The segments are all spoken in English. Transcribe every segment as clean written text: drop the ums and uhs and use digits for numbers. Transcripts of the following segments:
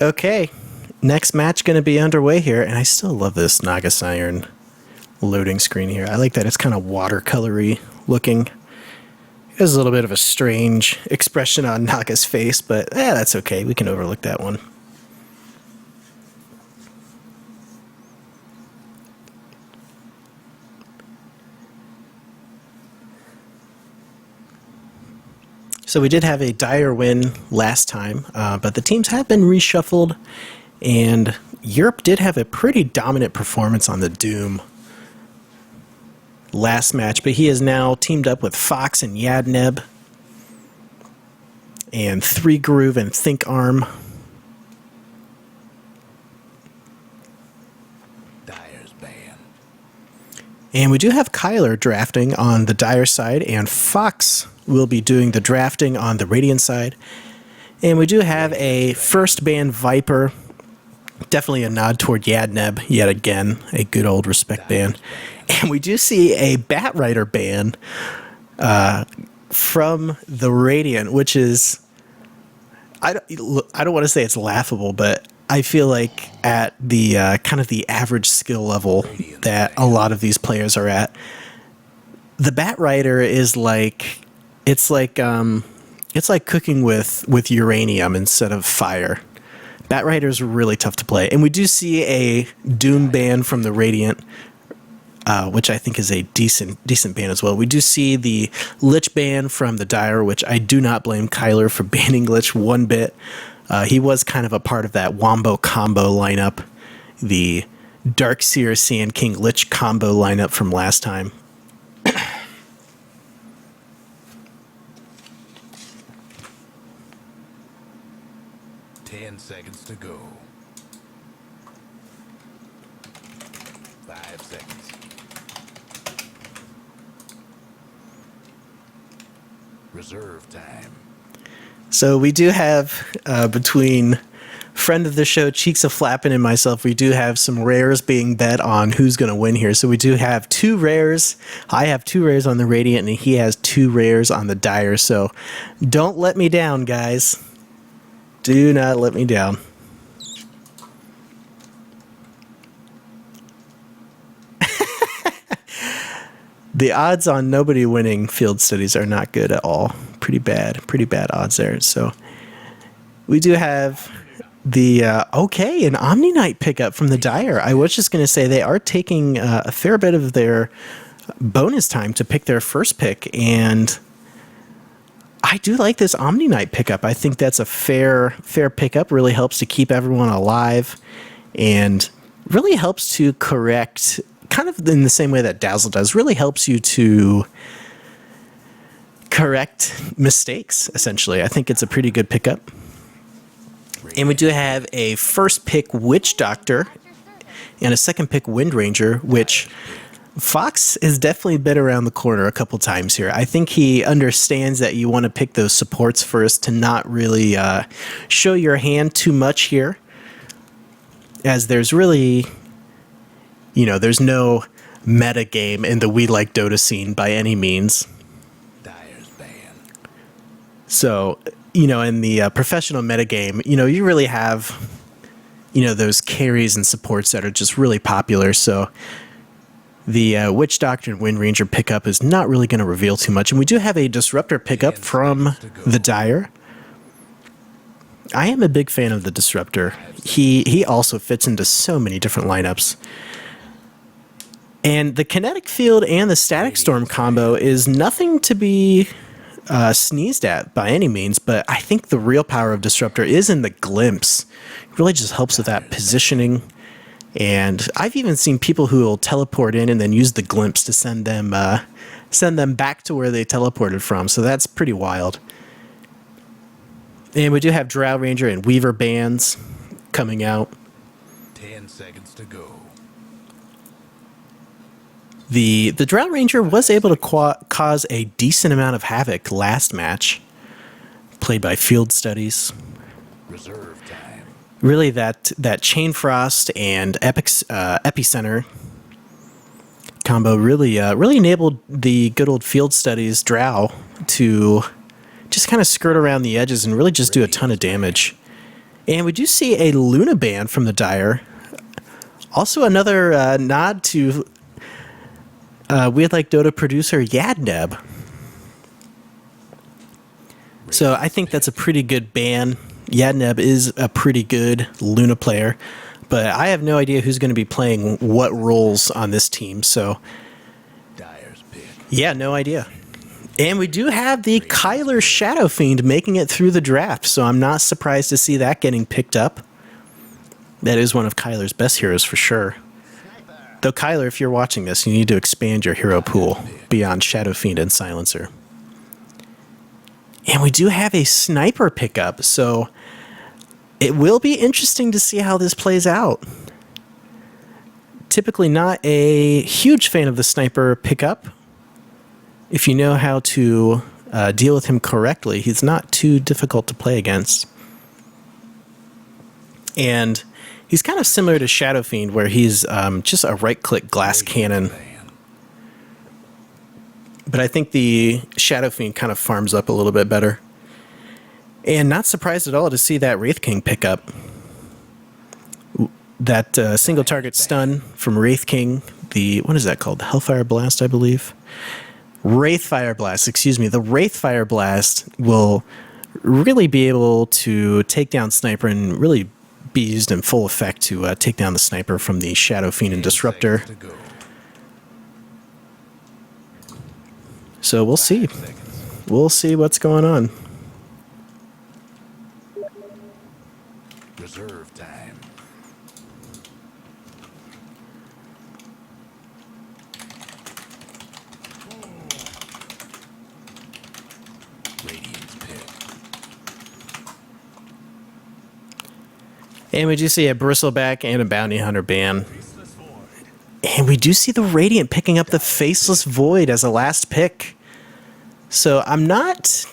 Okay, next match going to be underway here, and I still love this Naga Siren loading screen here. I like that it's kind of watercolory looking. There's a little bit of a strange expression on Naga's face, but that's okay. We can overlook that one. So we did have a dire win last time, but the teams have been reshuffled, and Europe did have a pretty dominant performance on the Doom last match, but he is now teamed up with Fox and Yadneb, and 3 Groove and Think Arm. And we do have Kyler drafting on the Dire side, and Fox will be doing the drafting on the Radiant side. And we do have a first ban Viper. Definitely a nod toward Yadneb, yet again, a good old respect ban. And we do see a Batrider ban from the Radiant, which is, I don't want to say it's laughable, but I feel like at the kind of the average skill level that a lot of these players are at, the Batrider is like, it's like cooking with uranium instead of fire. Batrider is really tough to play, and we do see a Doom ban from the Radiant, which I think is a decent ban as well. We do see the Lich ban from the Dire, which I do not blame Kyler for banning Lich one bit. He was kind of a part of that Wombo combo lineup, the Darkseer Sand King Lich combo lineup from last time. 10 seconds to go. 5 seconds. Reserve time. So we do have, between friend of the show, Cheeks of Flappin' and myself, we do have some rares being bet on who's going to win here. So we do have 2 rares. I have 2 rares on the Radiant, and he has 2 rares on the Dire. So don't let me down, guys. Do not let me down. The odds on nobody winning field studies are not good at all. Pretty bad odds there. So we do have the, an Omni Knight pickup from the Dire. I was just going to say they are taking a fair bit of their bonus time to pick their first pick, and I do like this Omni Knight pickup. I think that's a fair pickup. Really helps to keep everyone alive, and really helps to correct, kind of in the same way that Dazzle does, really helps you to correct mistakes, essentially. I think it's a pretty good pickup. And we do have a first pick Witch Doctor and a second pick Wind Ranger, which Fox has definitely been around the corner a couple times here. I think he understands that you want to pick those supports first to not really show your hand too much here, as there's really, there's no meta game in the We Like Dota scene by any means. So, in the professional metagame, you really have, those carries and supports that are just really popular. So the Witch Doctor and Wind Ranger pickup is not really going to reveal too much. And we do have a Disruptor pickup from the Dire. I am a big fan of the Disruptor. He also fits into so many different lineups. And the Kinetic Field and the Static Storm combo is nothing to be sneezed at by any means, but I think the real power of Disruptor is in the glimpse. It really just helps with that positioning, and I've even seen people who will teleport in and then use the glimpse to send them back to where they teleported from, so that's pretty wild. And we do have Drow Ranger and Weaver bands coming out. 10 seconds to go. The Drow Ranger was able to cause a decent amount of havoc last match, played by Field Studies. Reserve time. Really, that Chain Frost and Epicenter combo really enabled the good old Field Studies Drow to just kind of skirt around the edges and really just do a ton of damage. And we do see a Luna ban from the Dire. Also another nod to Weird Like Dota producer Yadneb. So I think that's a pretty good ban. Yadneb is a pretty good Luna player, but I have no idea who's going to be playing what roles on this team. So Dyer's pick. yeah, no idea. And we do have the Kyler Shadow Fiend making it through the draft, so I'm not surprised to see that getting picked up. That is one of Kyler's best heroes for sure. Though Kyler, if you're watching this, you need to expand your hero pool beyond Shadow Fiend and Silencer. And we do have a Sniper pickup, so it will be interesting to see how this plays out. Typically not a huge fan of the Sniper pickup. If you know how to deal with him correctly, he's not too difficult to play against. And he's kind of similar to Shadow Fiend, where he's just a right-click glass cannon. But I think the Shadow Fiend kind of farms up a little bit better. And not surprised at all to see that Wraith King pick up. That single target stun from Wraith King, what is that called? The Hellfire Blast, I believe. Wraith Fire Blast, excuse me. The Wraith Fire Blast will really be able to take down Sniper and really be used in full effect to take down the Sniper from the Shadow Fiend and Disruptor. So we'll see. We'll see what's going on. Reserve time. Radiant's pick. And we do see a Bristleback and a Bounty Hunter ban. And we do see the Radiant picking up the Faceless Void as a last pick. So I'm not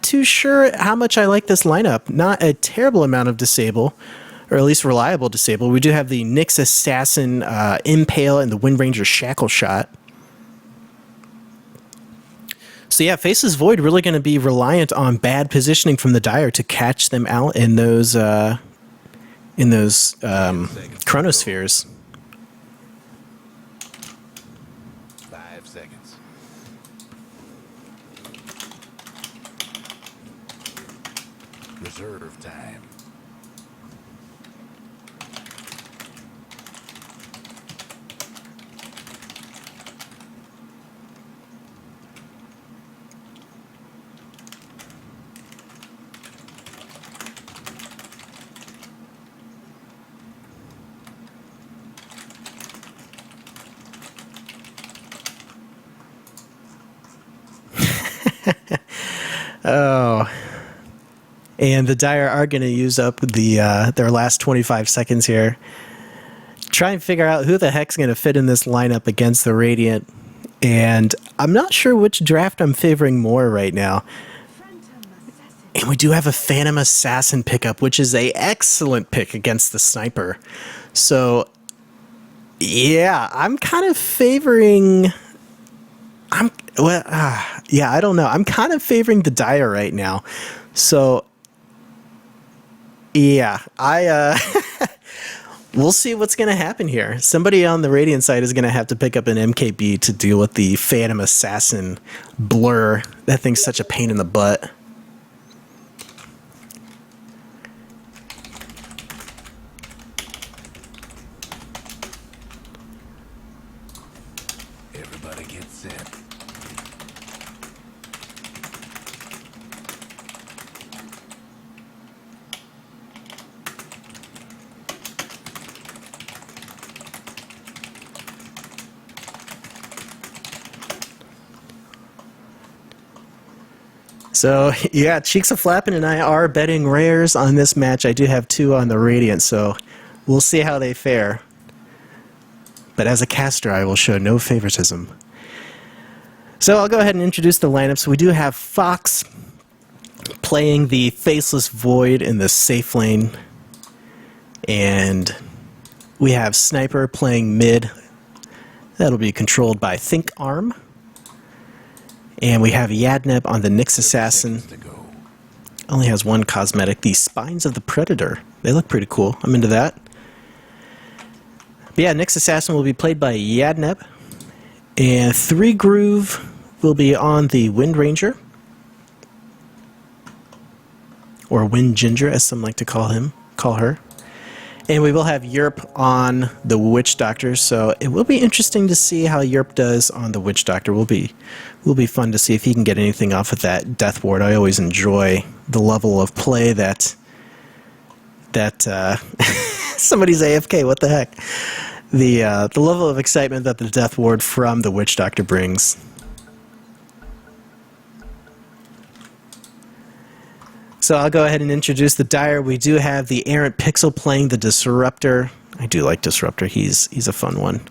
too sure how much I like this lineup. Not a terrible amount of disable, or at least reliable disable. We do have the Nyx Assassin Impale and the Wind Ranger Shackle Shot. So yeah, Faceless Void really going to be reliant on bad positioning from the Dire to catch them out in those chronospheres. 5 seconds. Reserve time. Oh. And the Dire are going to use up their last 25 seconds here. Try and figure out who the heck's going to fit in this lineup against the Radiant. And I'm not sure which draft I'm favoring more right now. And we do have a Phantom Assassin pickup, which is an excellent pick against the Sniper. So, yeah, I'm kind of favoring... I don't know. I'm kind of favoring the Dire right now. So, yeah, we'll see what's going to happen here. Somebody on the Radiant side is going to have to pick up an MKB to deal with the Phantom Assassin blur. That thing's such a pain in the butt. Everybody get set. So, yeah, Cheeks of Flappin' and I are betting rares on this match. I do have 2 on the Radiant, so we'll see how they fare. But as a caster, I will show no favoritism. So I'll go ahead and introduce the lineup. So we do have Fox playing the Faceless Void in the safe lane. And we have Sniper playing mid. That'll be controlled by Think Arm. And we have Yadneb on the Nyx Assassin, only has one cosmetic, the Spines of the Predator. They look pretty cool. I'm into that. But yeah, Nyx Assassin will be played by Yadneb. And 3 Groove will be on the Wind Ranger. Or Wind Ginger, as some like to call her. And we will have Yerp on the Witch Doctor, so it will be interesting to see how Yerp does on the Witch Doctor. Will be fun to see if he can get anything off of that Death Ward. I always enjoy the level of play that somebody's AFK. What the heck? The level of excitement that the Death Ward from the Witch Doctor brings. So I'll go ahead and introduce the Dire. We do have the Errant Pixel playing the Disruptor. I do like Disruptor. He's a fun one.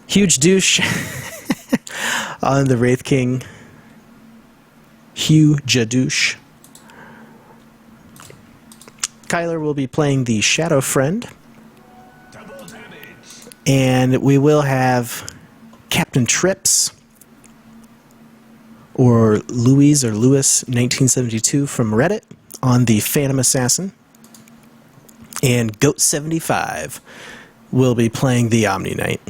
Huge Douche on the Wraith King. Huge Douche. Kyler will be playing the Shadow Friend. And we will have Captain Trips, or Louis 1972 from Reddit on the Phantom Assassin. And Goat75 will be playing the Omni Knight.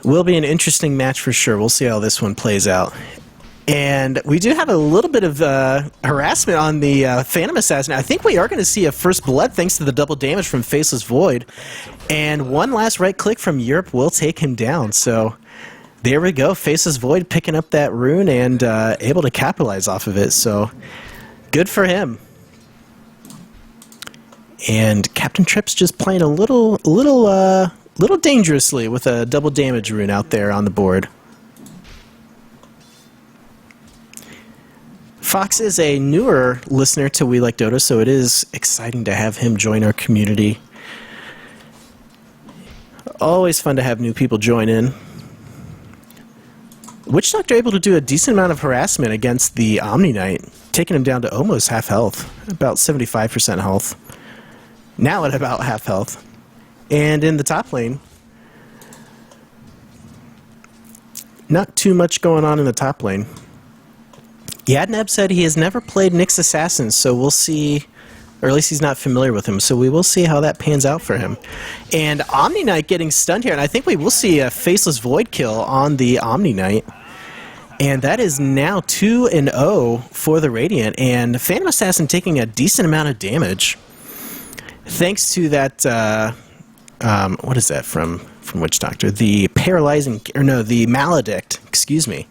Will be an interesting match for sure. We'll see how this one plays out. And we do have a little bit of harassment on the Phantom Assassin. I think we are going to see a first blood thanks to the double damage from Faceless Void. And one last right click from Europe will take him down. So there we go. Faceless Void picking up that rune and able to capitalize off of it. So good for him. And Captain Trips just playing a little dangerously with a double damage rune out there on the board. Fox is a newer listener to We Like Dota, so it is exciting to have him join our community. Always fun to have new people join in. Witch Doctor able to do a decent amount of harassment against the Omni Knight, taking him down to almost half health, about 75% health. Now at about half health. And in the top lane, not too much going on in the top lane. Yadneb said he has never played Nyx Assassin, so we'll see, or at least he's not familiar with him, so we will see how that pans out for him. And Omni Knight getting stunned here, and I think we will see a Faceless Void kill on the Omni Knight. And that is now 2-0 for the Radiant, and Phantom Assassin taking a decent amount of damage. Thanks to that, what is that from Witch Doctor? The paralyzing, or no, the Maledict, excuse me.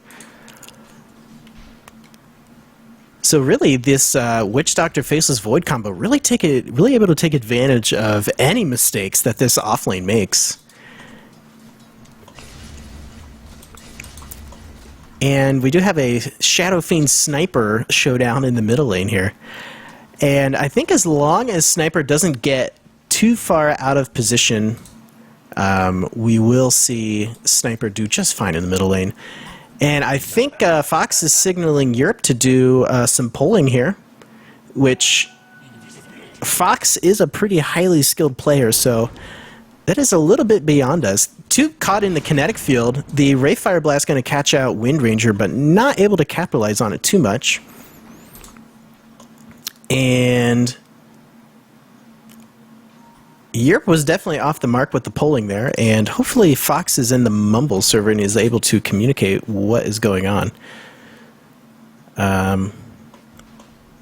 So really, this Witch Doctor Faceless Void combo really able to take advantage of any mistakes that this offlane makes. And we do have a Shadow Fiend Sniper showdown in the middle lane here. And I think as long as Sniper doesn't get too far out of position, we will see Sniper do just fine in the middle lane. And I think Fox is signaling Europe to do some polling here, which Fox is a pretty highly skilled player, so that is a little bit beyond us. Two caught in the kinetic field. The Wraith Fire Blast going to catch out Wind Ranger, but not able to capitalize on it too much. And Europe was definitely off the mark with the polling there, and hopefully Fox is in the Mumble server and is able to communicate what is going on. But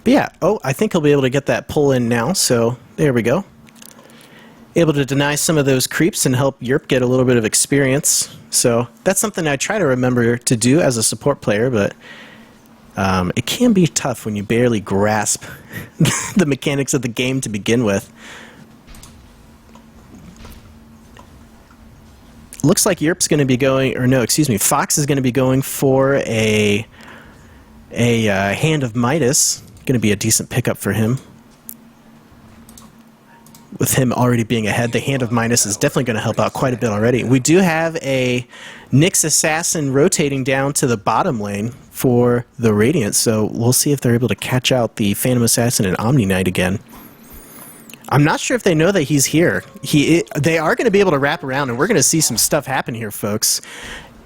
yeah, I think he'll be able to get that pull in now, so there we go. Able to deny some of those creeps and help Europe get a little bit of experience. So that's something I try to remember to do as a support player, but it can be tough when you barely grasp the mechanics of the game to begin with. Looks like Europe's going to be going, or no, excuse me, Fox is going to be going for a Hand of Midas. Going to be a decent pickup for him. With him already being ahead, the Hand of Midas is definitely going to help out quite a bit already. We do have a Nyx Assassin rotating down to the bottom lane for the Radiant, so we'll see if they're able to catch out the Phantom Assassin and Omni Knight again. I'm not sure if they know that he's here. They are going to be able to wrap around, and we're going to see some stuff happen here, folks.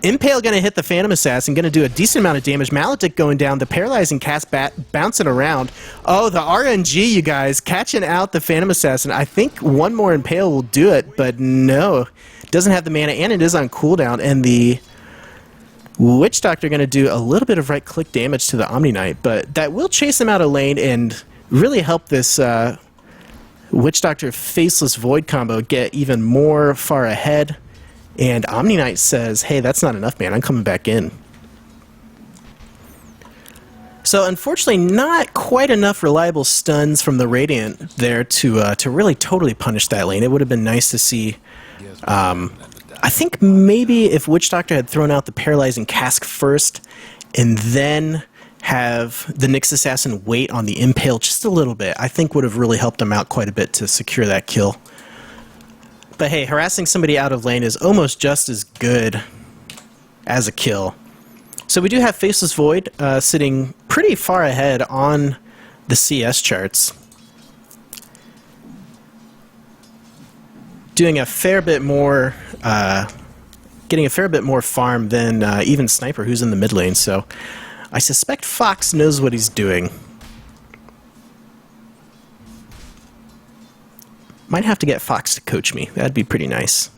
Impale going to hit the Phantom Assassin, going to do a decent amount of damage. Maledict going down, the Paralyzing Cast bouncing around. Oh, the RNG, you guys, catching out the Phantom Assassin. I think one more Impale will do it, but no. Doesn't have the mana, and it is on cooldown, and the Witch Doctor going to do a little bit of right-click damage to the Omni Knight, but that will chase him out of lane and really help this Witch Doctor Faceless Void combo get even more far ahead. And Omni Knight says, hey, that's not enough, man. I'm coming back in. So unfortunately, not quite enough reliable stuns from the Radiant there to really totally punish that lane. It would have been nice to see. I think maybe if Witch Doctor had thrown out the Paralyzing Cask first and then have the Nyx Assassin wait on the Impale just a little bit, I think would have really helped him out quite a bit to secure that kill. But hey, harassing somebody out of lane is almost just as good as a kill. So we do have Faceless Void sitting pretty far ahead on the CS charts. Doing a fair bit more, getting a fair bit more farm than even Sniper, who's in the mid lane. So I suspect Fox knows what he's doing. Might have to get Fox to coach me. That'd be pretty nice.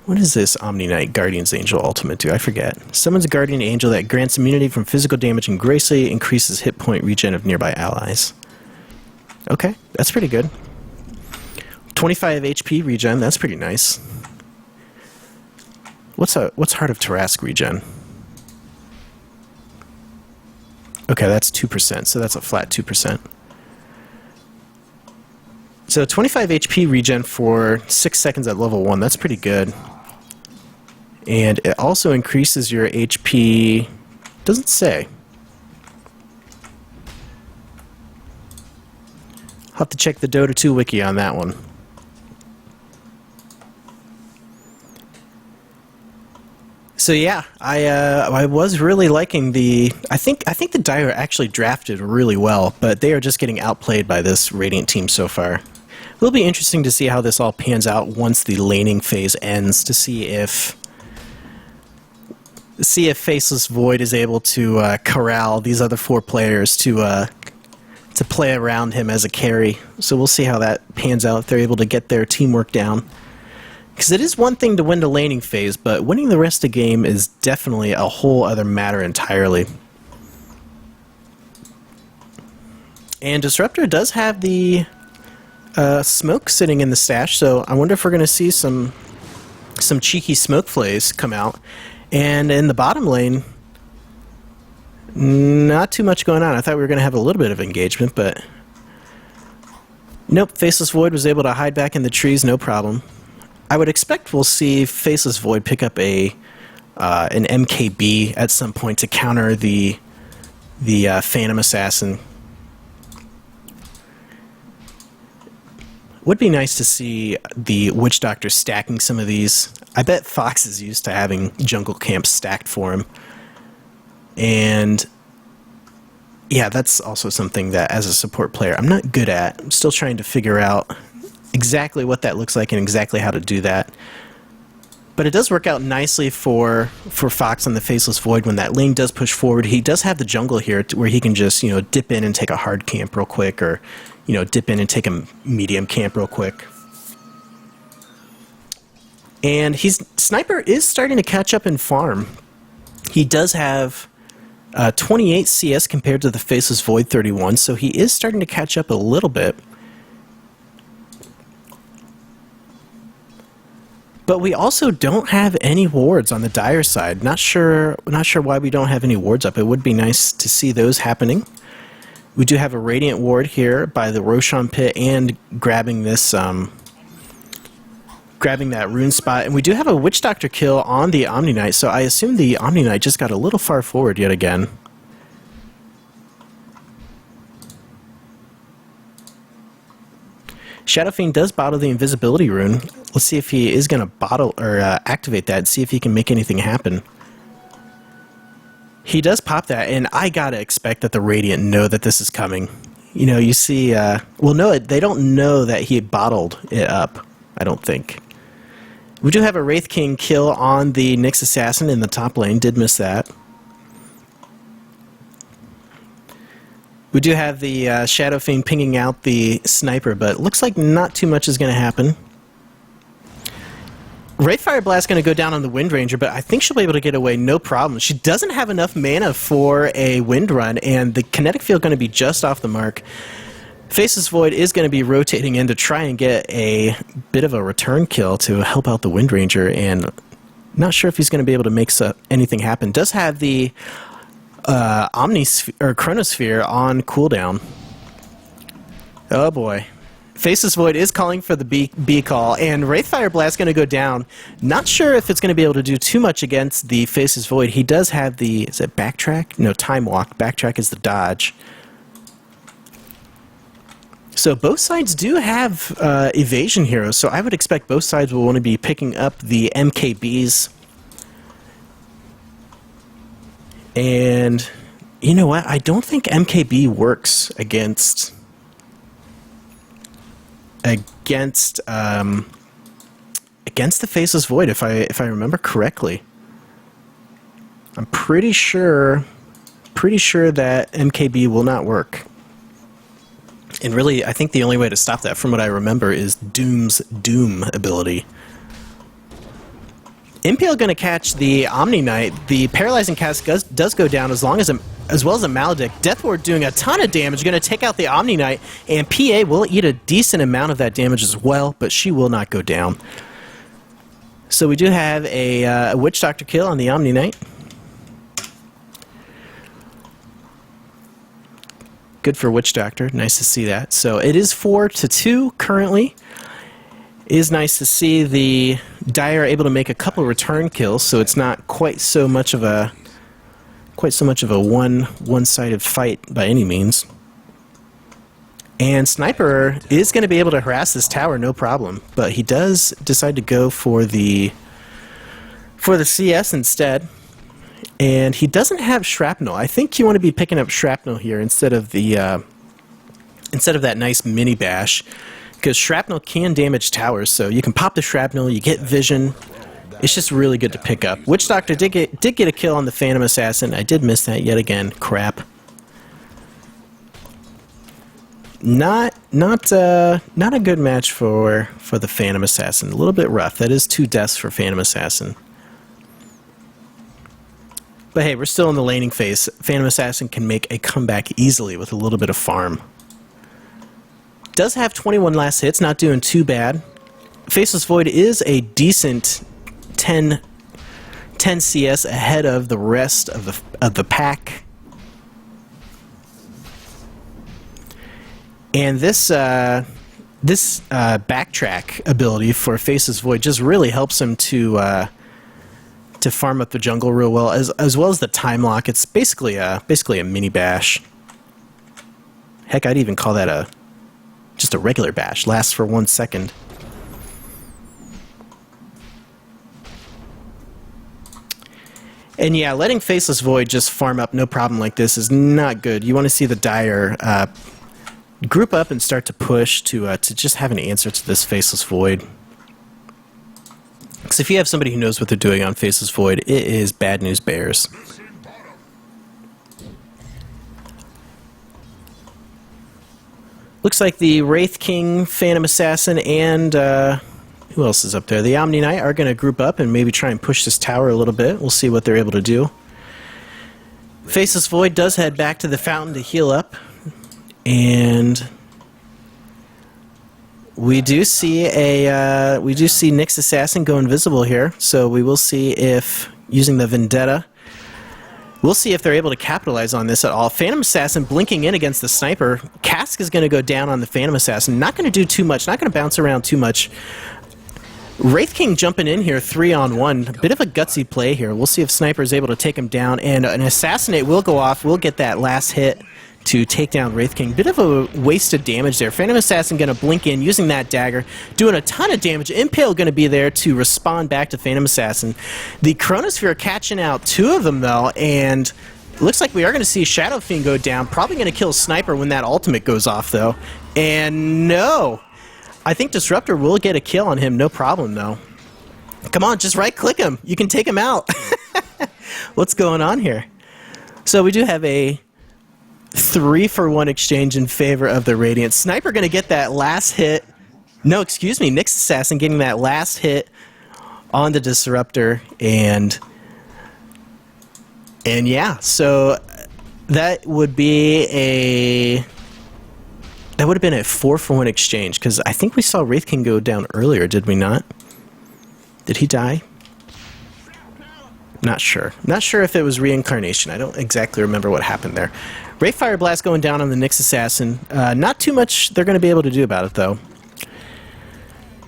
What does this Omni Knight Guardian's Angel ultimate do? I forget. Summons a Guardian Angel that grants immunity from physical damage and greatly increases hit point regen of nearby allies. Okay, that's pretty good. 25 HP regen, that's pretty nice. What's Heart of Tarask regen? Okay, that's 2%, so that's a flat 2%. So 25 HP regen for 6 seconds at level 1, that's pretty good. And it also increases your HP, doesn't say. I'll have to check the Dota 2 wiki on that one. So yeah, I was really liking the. I think the Dire actually drafted really well, but they are just getting outplayed by this Radiant team so far. It will be interesting to see how this all pans out once the laning phase ends, to see if Faceless Void is able to corral these other 4 players to play around him as a carry. So we'll see how that pans out if they're able to get their teamwork down. Because it is one thing to win the laning phase, but winning the rest of the game is definitely a whole other matter entirely. And Disruptor does have the smoke sitting in the stash, so I wonder if we're going to see some cheeky smoke flays come out. And in the bottom lane, not too much going on. I thought we were going to have a little bit of engagement, but nope, Faceless Void was able to hide back in the trees, no problem. I would expect we'll see Faceless Void pick up an MKB at some point to counter the Phantom Assassin. Would be nice to see the Witch Doctor stacking some of these. I bet Fox is used to having jungle camps stacked for him. And yeah, that's also something that as a support player I'm not good at. I'm still trying to figure out exactly what that looks like and exactly how to do that. But it does work out nicely for Fox on the Faceless Void when that lane does push forward. He does have the jungle here where he can just, dip in and take a hard camp real quick, or dip in and take a medium camp real quick. And Sniper is starting to catch up in farm. He does have 28 CS compared to the Faceless Void 31, so he is starting to catch up a little bit. But we also don't have any wards on the Dire side. Not sure why we don't have any wards up. It would be nice to see those happening. We do have a Radiant ward here by the Roshan pit and grabbing this, grabbing that rune spot. And we do have a Witch Doctor kill on the Omni Knight, so I assume the Omni Knight just got a little far forward yet again. Shadow Fiend does bottle the invisibility rune. Let's see if he is going to bottle or activate that, see if he can make anything happen. He does pop that, and I gotta expect that the Radiant know that this is coming. You see, well, no, they don't know that he bottled it up, I don't think. We do have a Wraith King kill on the Nyx Assassin in the top lane. Did miss that. We do have the Shadow Fiend pinging out the Sniper, but looks like not too much is going to happen. Wraithfire Blast going to go down on the Wind Ranger, but I think she'll be able to get away no problem. She doesn't have enough mana for a Wind Run, and the Kinetic Field going to be just off the mark. Faceless Void is going to be rotating in to try and get a bit of a return kill to help out the Wind Ranger, and not sure if he's going to be able to make anything happen. Does have the Chronosphere on cooldown. Oh boy. Faceless Void is calling for the B call, and Wraithfire Blast going to go down. Not sure if it's going to be able to do too much against the Faceless Void. He does have the, is it Backtrack? No, Time Walk. Backtrack is the dodge. So both sides do have evasion heroes, so I would expect both sides will want to be picking up the MKBs. And you know what? I don't think MKB works against the Faceless Void, if I remember correctly. I'm pretty sure that MKB will not work. And really, I think the only way to stop that, from what I remember, is Doom's Doom ability. Impale going to catch the Omni Knight. The Paralyzing Cast does go down as well as a Maledict. Death Ward doing a ton of damage, going to take out the Omni Knight, and PA will eat a decent amount of that damage as well, but she will not go down. So we do have a Witch Doctor kill on the Omni Knight. Good for Witch Doctor. Nice to see that. So it is 4-2 currently. It is nice to see the Dire able to make a couple return kills, so it's not quite so much of a one-sided fight by any means. And Sniper is going to be able to harass this tower no problem, but he does decide to go for the CS instead. And he doesn't have Shrapnel. I think you want to be picking up Shrapnel here instead of that nice mini bash, because Shrapnel can damage towers. So you can pop the Shrapnel, you get vision. It's just really good to pick up. Witch Doctor did get a kill on the Phantom Assassin. I did miss that yet again. Crap. Not a good match for the Phantom Assassin. A little bit rough. That is 2 deaths for Phantom Assassin. But hey, we're still in the laning phase. Phantom Assassin can make a comeback easily with a little bit of farm. Does have 21 last hits, not doing too bad. Faceless Void is a decent 10 CS ahead of the rest of the pack. And this backtrack ability for Faceless Void just really helps him to farm up the jungle real well, as well as the time lock. It's basically a mini bash. Heck, I'd even call that just a regular bash. Lasts for 1 second. And yeah, letting Faceless Void just farm up no problem like this is not good. You want to see the Dire group up and start to push to just have an answer to this Faceless Void. Because if you have somebody who knows what they're doing on Faceless Void, it is bad news bears. Looks like the Wraith King, Phantom Assassin, and who else is up there? The Omni Knight are going to group up and maybe try and push this tower a little bit. We'll see what they're able to do. Faceless Void does head back to the fountain to heal up. And we do see Nyx Assassin go invisible here, so we will see if, using the Vendetta, we'll see if they're able to capitalize on this at all. Phantom Assassin blinking in against the Sniper. Cask is going to go down on the Phantom Assassin. Not going to do too much, not going to bounce around too much. Wraith King jumping in here 3-on-1. A bit of a gutsy play here. We'll see if Sniper is able to take him down, and an Assassinate will go off. We'll get that last hit to take down Wraith King. Bit of a wasted damage there. Phantom Assassin going to blink in using that dagger, doing a ton of damage. Impale going to be there to respond back to Phantom Assassin. The Chronosphere catching out 2 of them though, and looks like we are going to see Shadow Fiend go down. Probably going to kill Sniper when that ultimate goes off though. And no! I think Disruptor will get a kill on him, no problem though. Come on, just right-click him. You can take him out. What's going on here? So we do have a 3-for-1 exchange in favor of the Radiant. Sniper going to get that last hit. No, excuse me. Nyx Assassin getting that last hit on the Disruptor. And yeah, so that would be a... That would have been a 4-for-1 exchange, because I think we saw Wraith King go down earlier, did we not? Did he die? Not sure. Not sure if it was reincarnation. I don't exactly remember what happened there. Wraith Fire Blast going down on the Nyx Assassin. Not too much they're going to be able to do about it, though.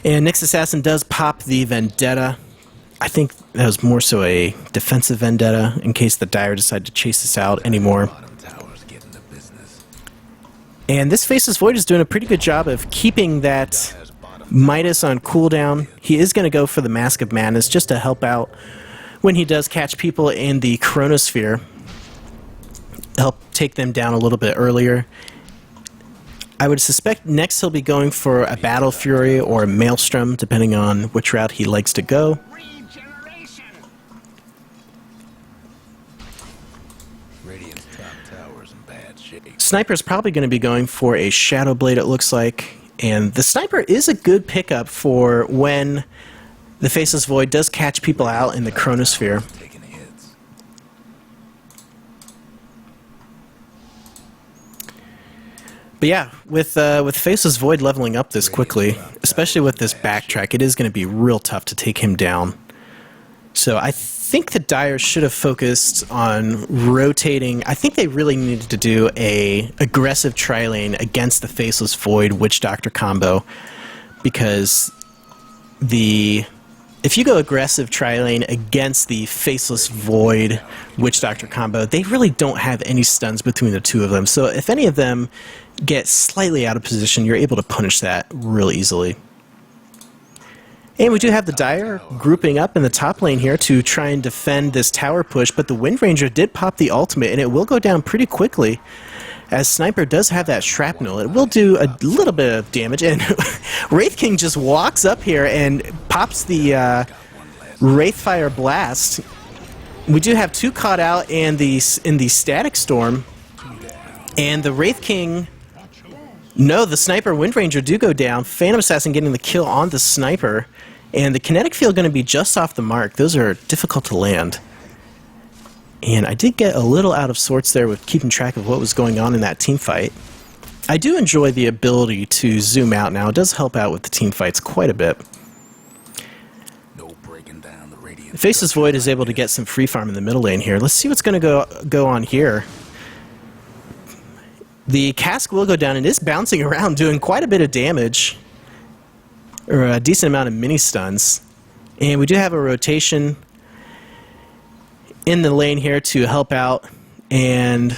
And Nyx Assassin does pop the Vendetta. I think that was more so a defensive Vendetta, in case the Dire decide to chase us out anymore. And this Faceless Void is doing a pretty good job of keeping that Midas on cooldown. He is going to go for the Mask of Madness just to help out when he does catch people in the Chronosphere. Help take them down a little bit earlier. I would suspect next he'll be going for a Battle Fury or a Maelstrom, depending on which route he likes to go. Sniper's probably going to be going for a Shadow Blade, it looks like. And the Sniper is a good pickup for when the Faceless Void does catch people out in the Chronosphere. But yeah, with Faceless Void leveling up this quickly, especially with this backtrack, it is going to be real tough to take him down. So I think the Dire should have focused on rotating. I think they really needed to do a aggressive tri-lane against the Faceless Void Witch Doctor combo, because if you go aggressive tri-lane against the Faceless Void Witch Doctor combo, they really don't have any stuns between the two of them. So if any of them get slightly out of position, you're able to punish that real easily. And we do have the Dire grouping up in the top lane here to try and defend this tower push, but the Wind Ranger did pop the ultimate, and it will go down pretty quickly, as Sniper does have that shrapnel. It will do a little bit of damage, and Wraith King just walks up here and pops the Wraith Fire Blast. We do have 2 caught out in the Static Storm, and the Wraith King... No, the Sniper Wind Ranger do go down. Phantom Assassin getting the kill on the Sniper. And the kinetic field going to be just off the mark. Those are difficult to land. And I did get a little out of sorts there with keeping track of what was going on in that team fight. I do enjoy the ability to zoom out now. It does help out with the team fights quite a bit. Faceless Void is able to get some free farm in the middle lane here. Let's see what's going to go on here. The cask will go down and is bouncing around, doing quite a bit of damage, or a decent amount of mini stuns. And we do have a rotation in the lane here to help out. And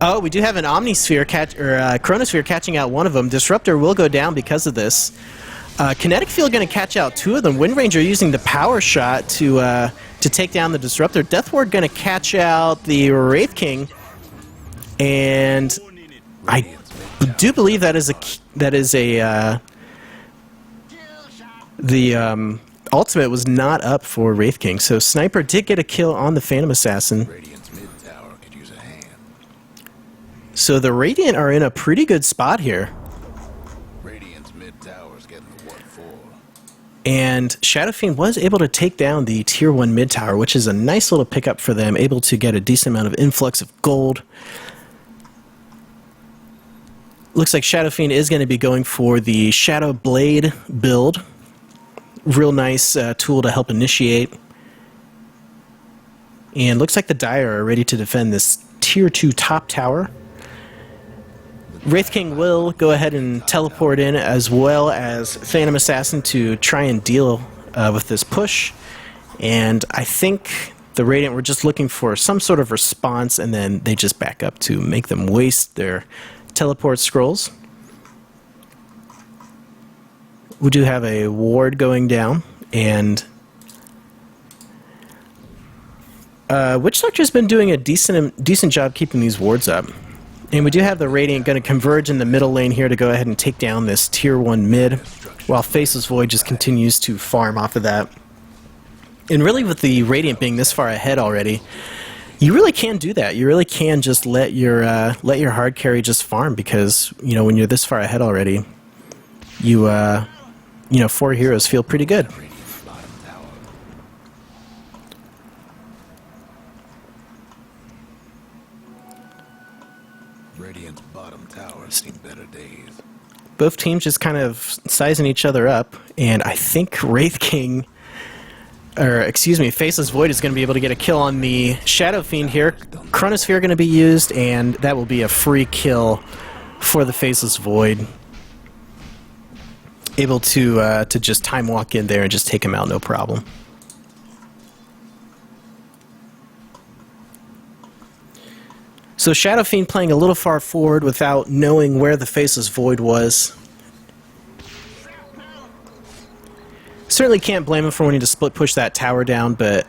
oh, we do have an Omnisphere Chronosphere catching out one of them. Disruptor will go down because of this. Kinetic Field going to catch out 2 of them. Wind Ranger using the power shot to take down the Disruptor. Death Ward going to catch out the Wraith King. And I do believe the ultimate was not up for Wraith King, so Sniper did get a kill on the Phantom Assassin. So the Radiant are in a pretty good spot here. And Shadow Fiend was able to take down the Tier 1 mid tower, which is a nice little pickup for them, able to get a decent amount of influx of gold. Looks like Shadow Fiend is going to be going for the Shadow Blade build. Real nice tool to help initiate. And looks like the Dire are ready to defend this Tier 2 top tower. Wraith King will go ahead and teleport in, as well as Phantom Assassin, to try and deal with this push. And I think the Radiant were just looking for some sort of response, and then they just back up to make them waste their teleport scrolls. We do have a ward going down, and Witch Doctor's been doing a decent job keeping these wards up. And we do have the Radiant going to converge in the middle lane here to go ahead and take down this Tier 1 mid. while Faceless Void just continues to farm off of that. And really, with the Radiant being this far ahead already, you really can do that. You really can just let your hard carry just farm, because when you're this far ahead already, you 4 heroes feel pretty good. Radiant's bottom tower seen better days. Both teams just kind of sizing each other up, and I think Wraith King, or excuse me, Faceless Void is going to be able to get a kill on the Shadow Fiend here. Chronosphere going to be used, and that will be a free kill for the Faceless Void. Able to just time walk in there and just take him out, no problem. So Shadow Fiend playing a little far forward without knowing where the Faceless Void was. Certainly can't blame him for wanting to split push that tower down, but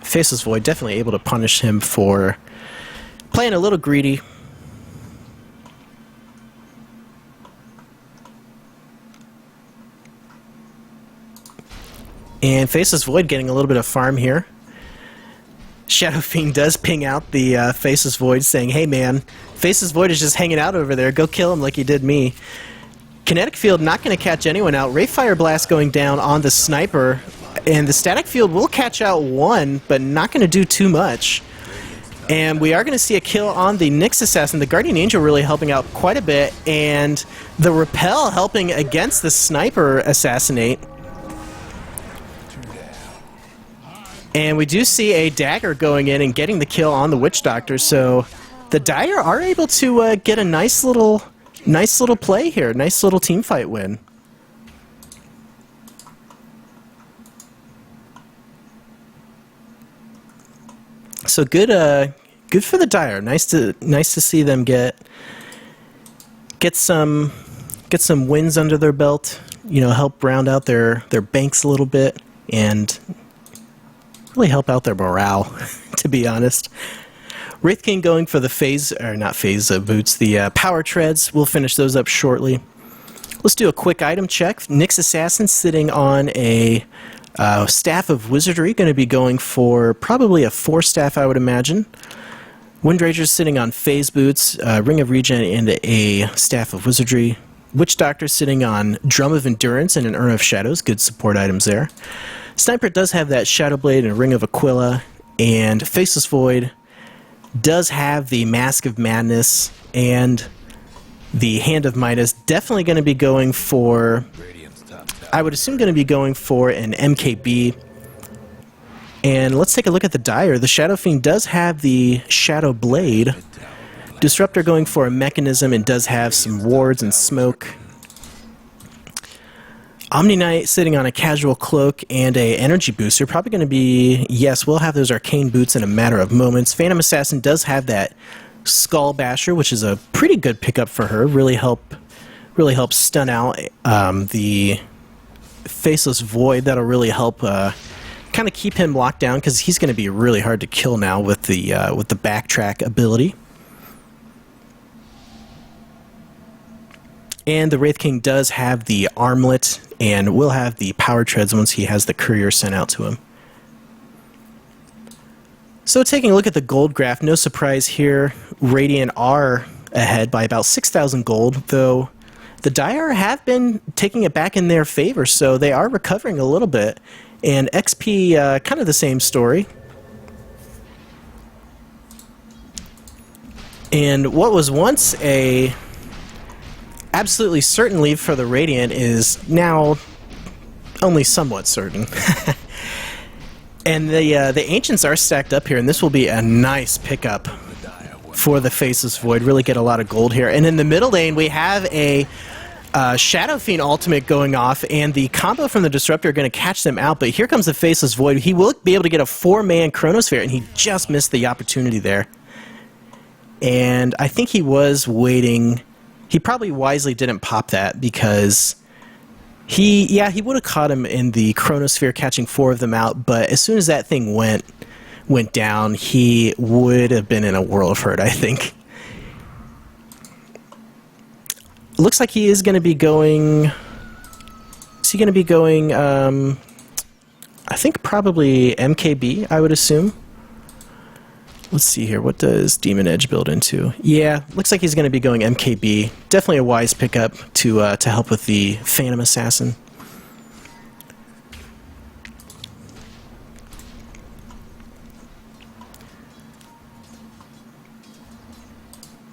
Faceless Void definitely able to punish him for playing a little greedy. And Faceless Void getting a little bit of farm here. Shadow Fiend does ping out the Faceless Void, saying, hey man, Faceless Void is just hanging out over there, go kill him like you did me. Kinetic Field not going to catch anyone out. Ray Fire Blast going down on the Sniper, and the Static Field will catch out one, but not going to do too much. And we are going to see a kill on the Nyx Assassin. The Guardian Angel really helping out quite a bit, and the Repel helping against the Sniper Assassinate. And we do see a Dagger going in and getting the kill on the Witch Doctor, so the Dire are able to get a nice little play here, nice little team fight win. So good for the Dire. Nice to see them get some wins under their belt. Help round out their banks a little bit and really help out their morale, to be honest. Wraith King going for the boots, the power treads. We'll finish those up shortly. Let's do a quick item check. Nyx Assassin sitting on a Staff of Wizardry, going to be going for probably a 4-staff, I would imagine. Windrager's sitting on Phase Boots, Ring of Regen, and a Staff of Wizardry. Witch Doctor sitting on Drum of Endurance and an Urn of Shadows. Good support items there. Sniper does have that Shadow Blade and Ring of Aquila, and Faceless Void does have the Mask of Madness and the Hand of Midas. Definitely going to be going for, I would assume going to be going for an MKB. And let's take a look at the Dire. The Shadow Fiend does have the Shadow Blade. Disruptor going for a Mechanism and does have some wards and smoke. Omni Knight sitting on a Casual Cloak and a Energy Booster. Probably going to be, yes, we'll have those Arcane Boots in a matter of moments. Phantom Assassin does have that Skull Basher, which is a pretty good pickup for her. Really help stun out the Faceless Void. That'll really help kind of keep him locked down, because he's going to be really hard to kill now with the backtrack ability. And the Wraith King does have the Armlet, and will have the Power Treads once he has the Courier sent out to him. So taking a look at the gold graph, no surprise here, Radiant are ahead by about 6,000 gold, though the Dire have been taking it back in their favor, so they are recovering a little bit. And XP, kind of the same story. And what was once a absolutely certain lead for the Radiant is now only somewhat certain. And the Ancients are stacked up here, and this will be a nice pickup for the Faceless Void. Really get a lot of gold here. And in the middle lane, we have a Shadow Fiend ultimate going off, and the combo from the Disruptor are going to catch them out. But here comes the Faceless Void. He will be able to get a 4-man Chronosphere, and he just missed the opportunity there. And I think he was waiting. He probably wisely didn't pop that, because he would have caught him in the Chronosphere, catching 4 of them out, but as soon as that thing went down, he would have been in a world of hurt, I think. Looks like he is going to be going What's he going to be going? I think probably MKB, I would assume. Let's see here. What does Demon Edge build into? Yeah, looks like he's going to be going MKB. Definitely a wise pickup to help with the Phantom Assassin.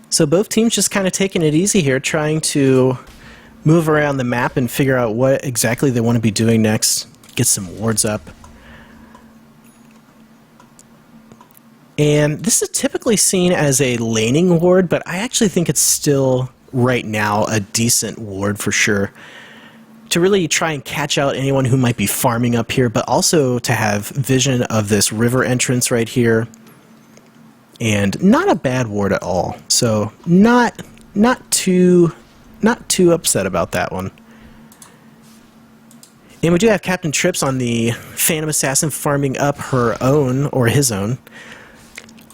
So both teams just kind of taking it easy here, trying to move around the map and figure out what exactly they want to be doing next. Get some wards up. And this is typically seen as a laning ward, but I actually think it's still, right now, a decent ward for sure. To really try and catch out anyone who might be farming up here, but also to have vision of this river entrance right here. And not a bad ward at all. So not too upset about that one. And we do have Captain Trips on the Phantom Assassin farming up her own, or his own.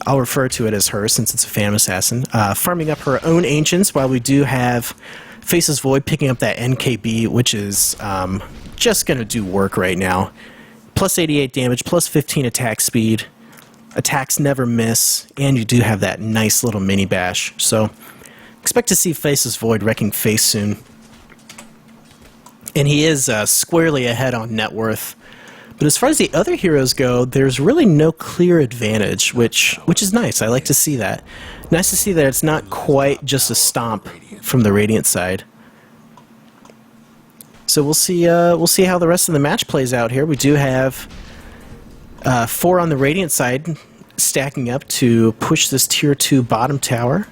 I'll refer to it as her since it's a Phantom Assassin. Farming up her own Ancients, while we do have Faceless Void picking up that NKB, which is just going to do work right now. Plus 88 damage, plus 15 attack speed. Attacks never miss, and you do have that nice little mini bash. So expect to see Faceless Void wrecking face soon. And he is squarely ahead on net worth. But as far as the other heroes go, there's really no clear advantage, which is nice. I like to see that. Nice to see that it's not quite just a stomp from the Radiant side. So we'll see how the rest of the match plays out here. We do have 4 on the Radiant side stacking up to push this tier 2 bottom tower.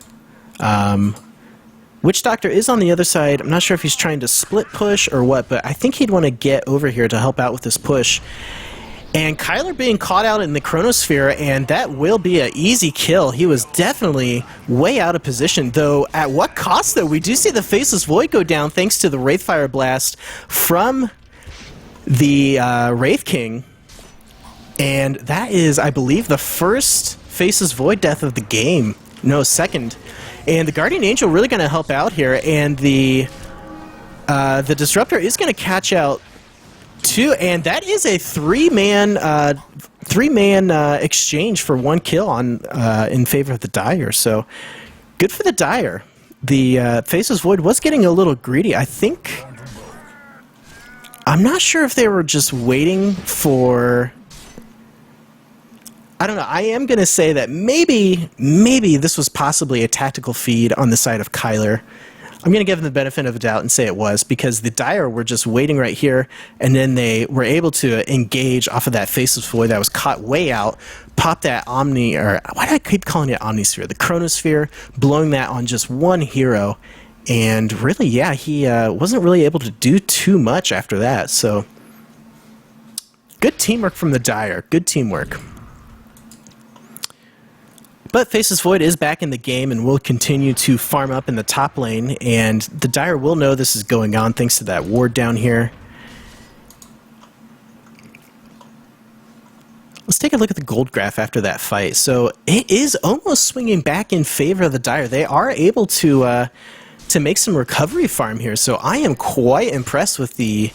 Witch Doctor is on the other side. I'm not sure if he's trying to split push or what, but I think he'd want to get over here to help out with this push. And Kyler being caught out in the Chronosphere, and that will be an easy kill. He was definitely way out of position, though at what cost, though? We do see the Faceless Void go down thanks to the Wraithfire Blast from the Wraith King. And that is, I believe, the first Faceless Void death of the game. No, second. And the Guardian Angel really going to help out here, and the Disruptor is going to catch out too, and that is a three-man exchange for 1 kill on in favor of the Dire. So good for the Dire. The Faceless Void was getting a little greedy. I'm not sure if they were just waiting for. I don't know. I am going to say that maybe this was possibly a tactical feed on the side of Kyler. I'm going to give them the benefit of the doubt and say it was, because the Dire were just waiting right here, and then they were able to engage off of that Faceless Void that was caught way out, pop that Omni, or why do I keep calling it Omnisphere? The Chronosphere, blowing that on just one hero, and really, yeah, he wasn't really able to do too much after that, so good teamwork from the Dire. Good teamwork. But Faceless Void is back in the game and will continue to farm up in the top lane, and the Dire will know this is going on thanks to that ward down here. Let's take a look at the gold graph after that fight. So it is almost swinging back in favor of the Dire. They are able to make some recovery farm here, so I am quite impressed with the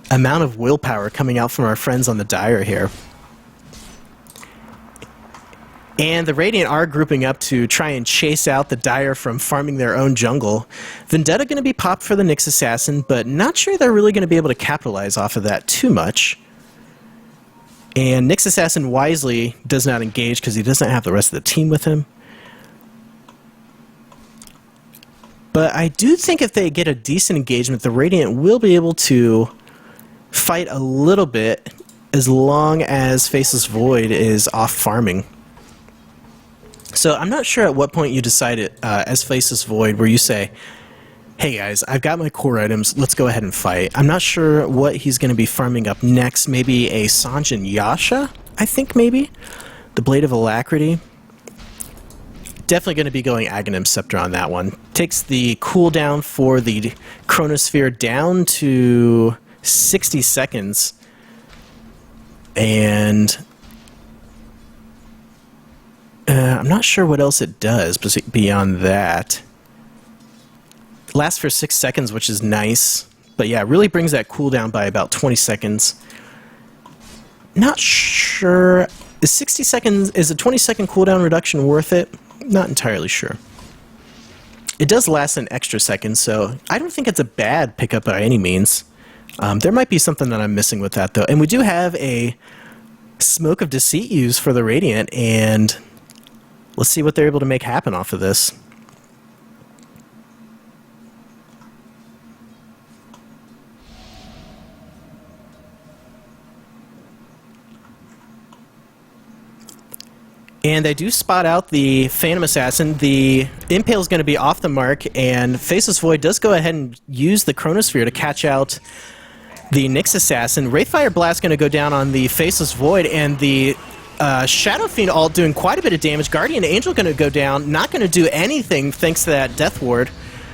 amount of willpower coming out from our friends on the Dire here. And the Radiant are grouping up to try and chase out the Dire from farming their own jungle. Vendetta going to be popped for the Nyx Assassin, but not sure they're really going to be able to capitalize off of that too much. And Nyx Assassin wisely does not engage because he doesn't have the rest of the team with him. But I do think if they get a decent engagement, the Radiant will be able to fight a little bit as long as Faceless Void is off farming. So I'm not sure at what point you decide it as Faceless Void where you say, hey guys, I've got my core items, let's go ahead and fight. I'm not sure what he's going to be farming up next. Maybe a Sanjin Yasha, I think maybe. The Blade of Alacrity. Definitely going to be going Aghanim Scepter on that one. Takes the cooldown for the Chronosphere down to 60 seconds. And I'm not sure what else it does beyond that. Lasts for 6 seconds, which is nice. But yeah, it really brings that cooldown by about 20 seconds. Not sure. Is 60 seconds, is a 20-second cooldown reduction worth it? Not entirely sure. It does last an extra second, so I don't think it's a bad pickup by any means. There might be something that I'm missing with that, though. And we do have a Smoke of Deceit used for the Radiant, and let's see what they're able to make happen off of this. And they do spot out the Phantom Assassin. The Impale is going to be off the mark, and Faceless Void does go ahead and use the Chronosphere to catch out the Nyx Assassin. Wraithfire Blast going to go down on the Faceless Void, and the Shadow Fiend ult doing quite a bit of damage. Guardian Angel going to go down, not going to do anything thanks to that Death Ward.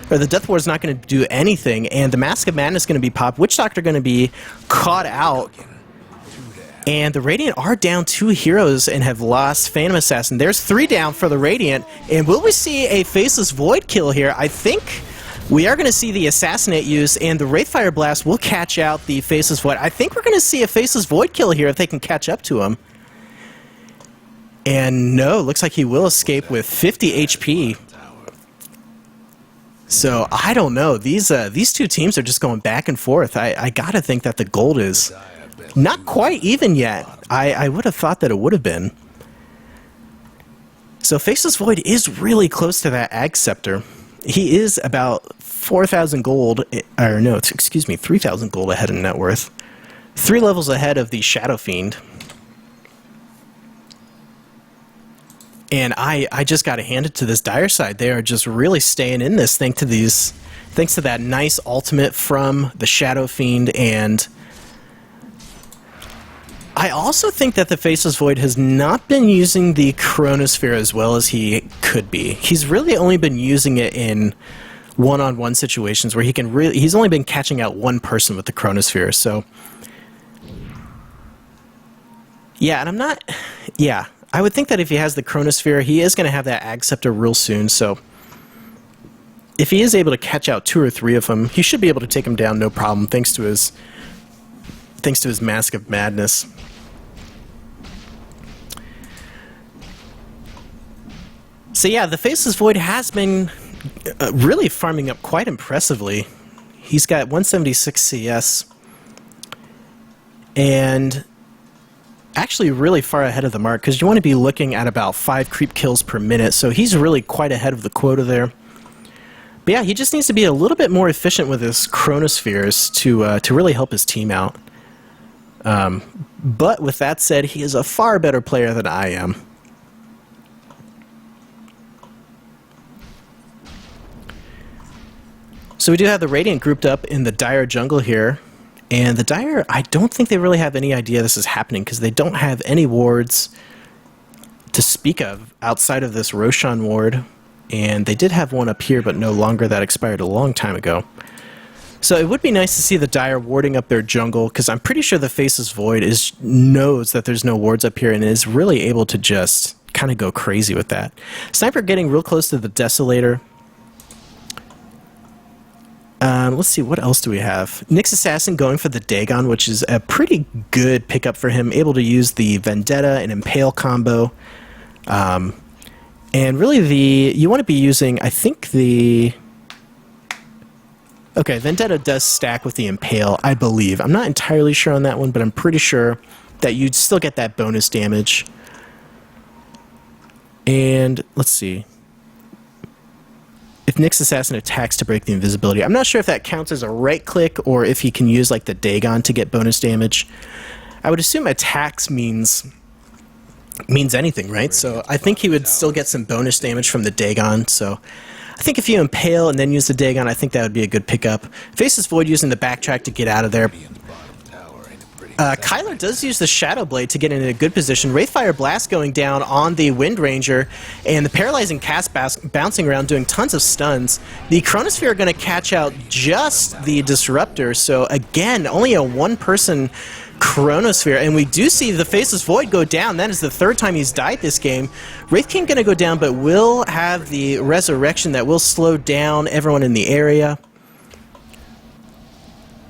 Or the Death Ward is not going to do anything, and the Mask of Madness is going to be popped. Witch Doctor going to be caught out. And the Radiant are down 2 heroes and have lost Phantom Assassin. There's 3 down for the Radiant. And will we see a Faceless Void kill here? I think we are going to see the Assassinate use, and the Wraithfire Blast will catch out the Faceless Void. I think we're going to see a Faceless Void kill here if they can catch up to him. And no, looks like he will escape with 50 HP. So, I don't know. These 2 teams are just going back and forth. I gotta think that the gold is not quite even yet. I would have thought that it would have been. So Faceless Void is really close to that Ag Scepter. He is about 4,000 gold, or no, excuse me, 3,000 gold ahead in net worth. 3 levels ahead of the Shadow Fiend. And I just got to hand it to this Dire side. They are just really staying in this thanks to that nice ultimate from the Shadow Fiend. And I also think that the Faceless Void has not been using the Chronosphere as well as he could be. He's really only been using it in one-on-one situations where he's only been catching out one person with the Chronosphere. So yeah, and I'm not, yeah, I would think that if he has the Chronosphere, he is going to have that Ag Scepter real soon. So if he is able to catch out 2 or 3 of them, he should be able to take them down no problem thanks to his Mask of Madness. So yeah, the Faceless Void has been really farming up quite impressively. He's got 176 CS, and actually really far ahead of the mark, because you want to be looking at about 5 creep kills per minute, so he's really quite ahead of the quota there. But yeah, he just needs to be a little bit more efficient with his Chronospheres to really help his team out. But with that said, he is a far better player than I am. So we do have the Radiant grouped up in the Dire jungle here. And the Dire, I don't think they really have any idea this is happening because they don't have any wards to speak of outside of this Roshan ward. And they did have one up here, but no longer. That expired a long time ago. So it would be nice to see the Dire warding up their jungle, because I'm pretty sure the Faceless Void knows that there's no wards up here and is really able to just kind of go crazy with that. Sniper getting real close to the Desolator. Let's see, what else do we have? Nyx Assassin going for the Dagon, which is a pretty good pickup for him, able to use the Vendetta and Impale combo. And really you want to be using, I think okay, Vendetta does stack with the Impale, I believe. I'm not entirely sure on that one, but I'm pretty sure that you'd still get that bonus damage. And let's see. If Nyx Assassin attacks to break the invisibility, I'm not sure if that counts as a right click or if he can use like the Dagon to get bonus damage. I would assume attacks means anything, right? So I think he would still get some bonus damage from the Dagon. So I think if you Impale and then use the Dagon, I think that would be a good pickup. Faceless Void using the backtrack to get out of there. Kyler does use the Shadow Blade to get in a good position. Wraithfire Blast going down on the Wind Ranger, and the Paralyzing Cast bouncing around doing tons of stuns. The Chronosphere are going to catch out just the Disruptor, so again, only a one-person Chronosphere, and we do see the Faceless Void go down. That is the third time he's died this game. Wraith King going to go down, but will have the Resurrection that will slow down everyone in the area.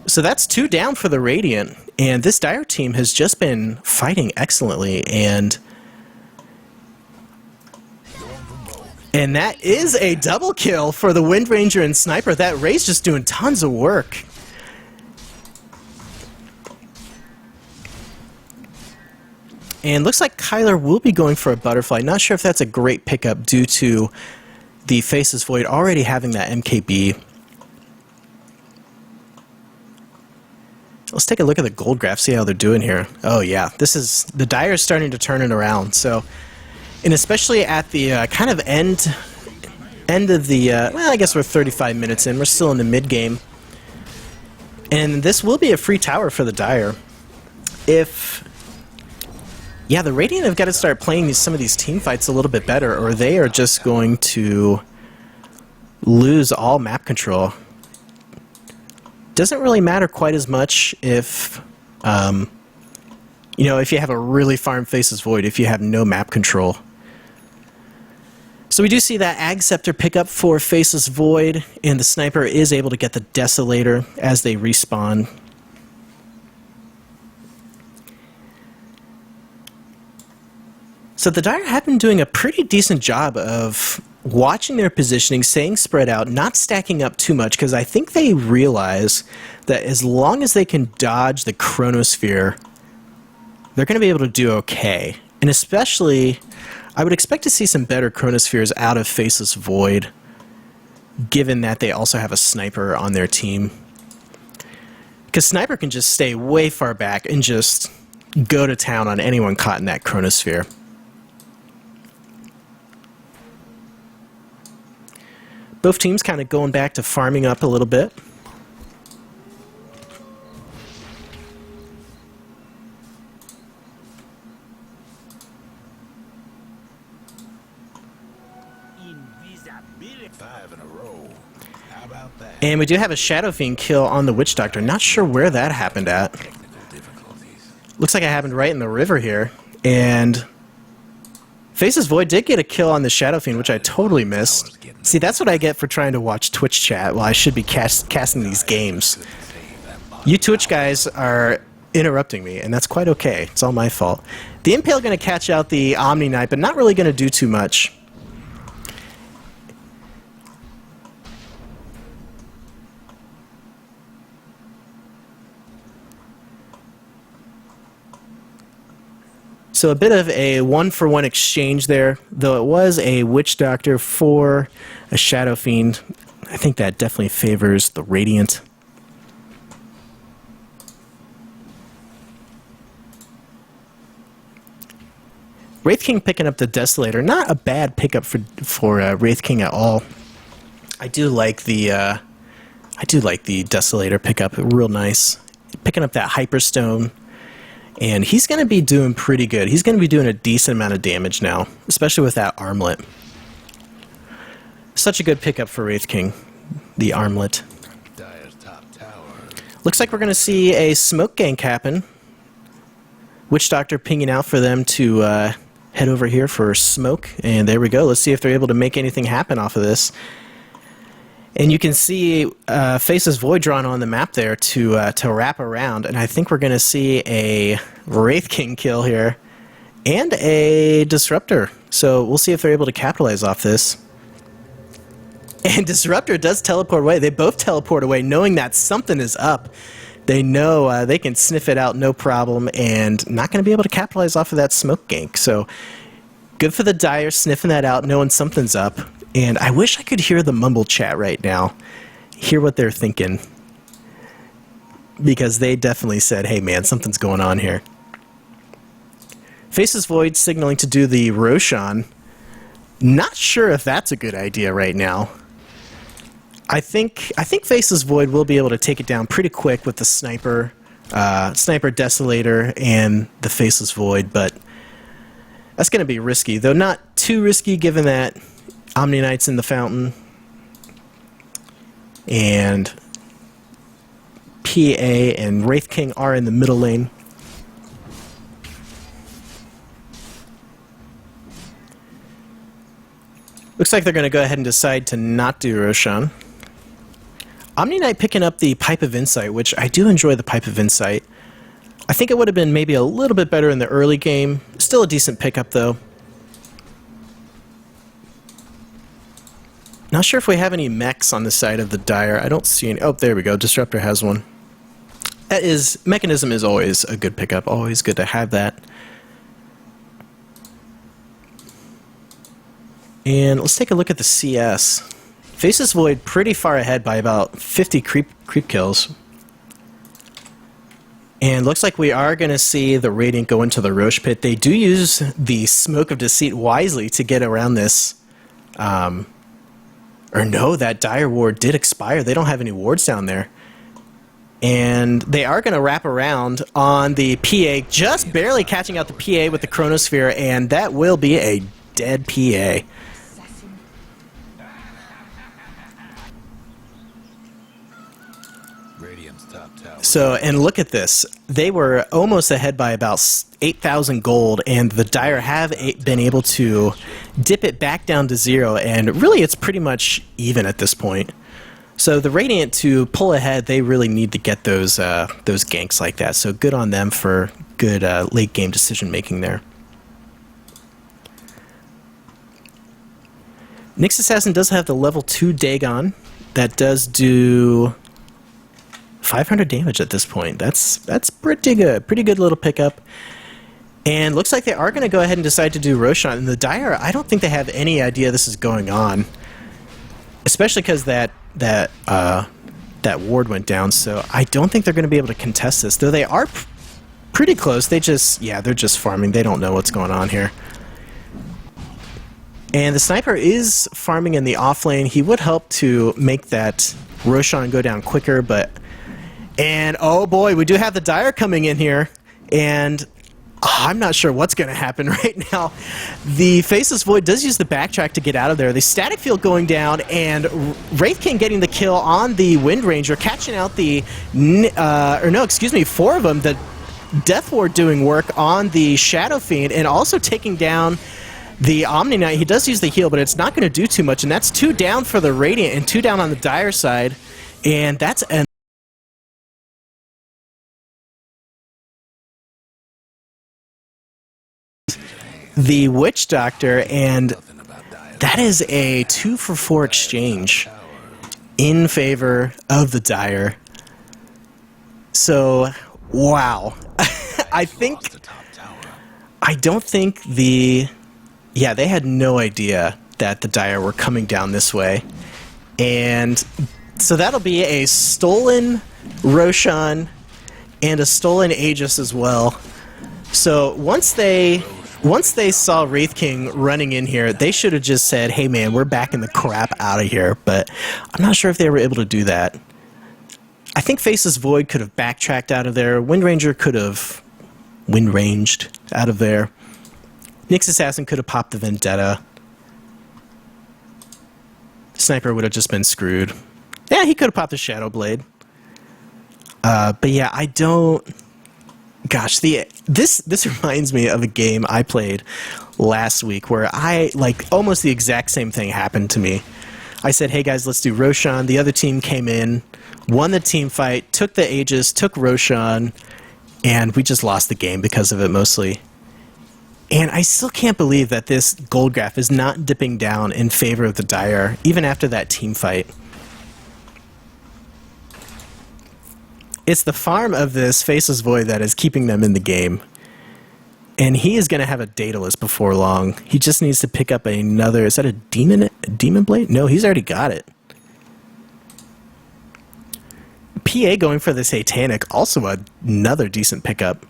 So that's 2 down for the Radiant, and this Dire team has just been fighting excellently, and that is a double kill for the Wind Ranger and Sniper. That Ray's just doing tons of work. And looks like Kyler will be going for a Butterfly. Not sure if that's a great pickup due to the Faceless Void already having that MKB. Let's take a look at the gold graph, see how they're doing here. Oh yeah, this is, the Dire is starting to turn it around. So, and especially at the kind of end of the, well, I guess we're 35 minutes in. We're still in the mid game. And this will be a free tower for the Dire. Yeah, the Radiant have got to start playing some of these team fights a little bit better, or they are just going to lose all map control. Doesn't really matter quite as much if, you know, if you have a really farm Faceless Void, if you have no map control. So we do see that Ag Scepter pickup for Faceless Void, and the Sniper is able to get the Desolator as they respawn. So the Dire have been doing a pretty decent job of watching their positioning, staying spread out, not stacking up too much, because I think they realize that as long as they can dodge the Chronosphere, they're going to be able to do okay. And especially, I would expect to see some better Chronospheres out of Faceless Void, given that they also have a Sniper on their team. Because Sniper can just stay way far back and just go to town on anyone caught in that Chronosphere. Both teams kind of going back to farming up a little bit. Five in a row. How about that? And we do have a Shadow Fiend kill on the Witch Doctor. Not sure where that happened at. Technical difficulties. Looks like it happened right in the river here. And Faceless Void did get a kill on the Shadow Fiend, which I totally missed. See, that's what I get for trying to watch Twitch chat while I should be casting these games. You Twitch guys are interrupting me, and that's quite okay. It's all my fault. The Impale going to catch out the Omni Knight, but not really going to do too much. So a bit of a 1-for-1 exchange there, though it was a Witch Doctor for a Shadow Fiend. I think that definitely favors the Radiant. Wraith King picking up the Desolator. Not a bad pickup for Wraith King at all. I do like the Desolator pickup. Real nice. Picking up that Hyperstone. And he's going to be doing pretty good. He's going to be doing a decent amount of damage now, especially with that armlet. Such a good pickup for Wraith King, the armlet. Dire's top tower. Looks like we're going to see a smoke gank happen. Witch Doctor pinging out for them to head over here for smoke. And there we go. Let's see if they're able to make anything happen off of this. And you can see Faceless Void drawn on the map there to wrap around, and I think we're going to see a Wraith King kill here and a Disruptor. So we'll see if they're able to capitalize off this. And Disruptor does teleport away. They both teleport away knowing that something is up. They know they can sniff it out no problem and not going to be able to capitalize off of that smoke gank. So good for the Dire sniffing that out, knowing something's up. And I wish I could hear the mumble chat right now, hear what they're thinking, because they definitely said, hey man, something's going on here. Faceless Void signaling to do the Roshan. Not sure if that's a good idea right now. I think Faceless Void will be able to take it down pretty quick with the Sniper Desolator and the Faceless Void, but that's going to be risky, though not too risky given that Omni Knight's in the fountain, and PA and Wraith King are in the middle lane. Looks like they're going to go ahead and decide to not do Roshan. Omni Knight picking up the Pipe of Insight, which I do enjoy the Pipe of Insight. I think it would have been maybe a little bit better in the early game. Still a decent pickup, though. Not sure if we have any mechs on the side of the Dire. I don't see any. Oh, there we go. Disruptor has one. That is, Mechanism is always a good pickup. Always good to have that. And let's take a look at the CS. Faceless Void pretty far ahead by about 50 creep kills. And looks like we are going to see the Radiant go into the Roche Pit. They do use the Smoke of Deceit wisely to get around this. Or no, that Dire Ward did expire. They don't have any wards down there. And they are going to wrap around on the PA, just barely catching out the PA with the Chronosphere, and that will be a dead PA. So, and look at this. They were almost ahead by about 8,000 gold, and the Dire have been able to dip it back down to 0, and really it's pretty much even at this point. So the Radiant, to pull ahead, they really need to get those ganks like that. So good on them for good late game decision making there. Nyx Assassin does have the level 2 Dagon that does do 500 damage at this point. That's pretty good. Pretty good little pickup. And looks like they are going to go ahead and decide to do Roshan. And the Dire, I don't think they have any idea this is going on. Especially because that ward went down, so I don't think they're going to be able to contest this. Though they are pretty close. They're just farming. They don't know what's going on here. And the Sniper is farming in the off lane. He would help to make that Roshan go down quicker, but... And, oh boy, we do have the Dire coming in here, and I'm not sure what's going to happen right now. The Faceless Void does use the backtrack to get out of there. The Static Field going down, and Wraith King getting the kill on the Wind Ranger, catching out the... four of them. The Death Ward doing work on the Shadow Fiend, and also taking down the Omni Knight. He does use the heal, but it's not going to do too much, and that's 2 down for the Radiant, and 2 down on the Dire side, and that's an... the Witch Doctor, and that is a 2-for-4 exchange in favor of the Dire. So, wow. I don't think they had no idea that the Dire were coming down this way. And so that'll be a stolen Roshan and a stolen Aegis as well. So once they saw Wraith King running in here, they should have just said, hey man, we're backing the crap out of here, but I'm not sure if they were able to do that. I think Faceless Void could have backtracked out of there. Wind Ranger could have wind ranged out of there. Nyx Assassin could have popped the Vendetta. Sniper would have just been screwed. Yeah, he could have popped the Shadow Blade. But yeah, I don't... Gosh, this reminds me of a game I played last week where almost the exact same thing happened to me. I said, hey guys, let's do Roshan. The other team came in, won the team fight, took the Aegis, took Roshan, and we just lost the game because of it mostly. And I still can't believe that this gold graph is not dipping down in favor of the Dire, even after that team fight. It's the farm of this Faceless Void that is keeping them in the game. And he is going to have a Daedalus before long. He just needs to pick up another... Is that a Demon Blade? No, he's already got it. PA going for the Satanic, also another decent pickup.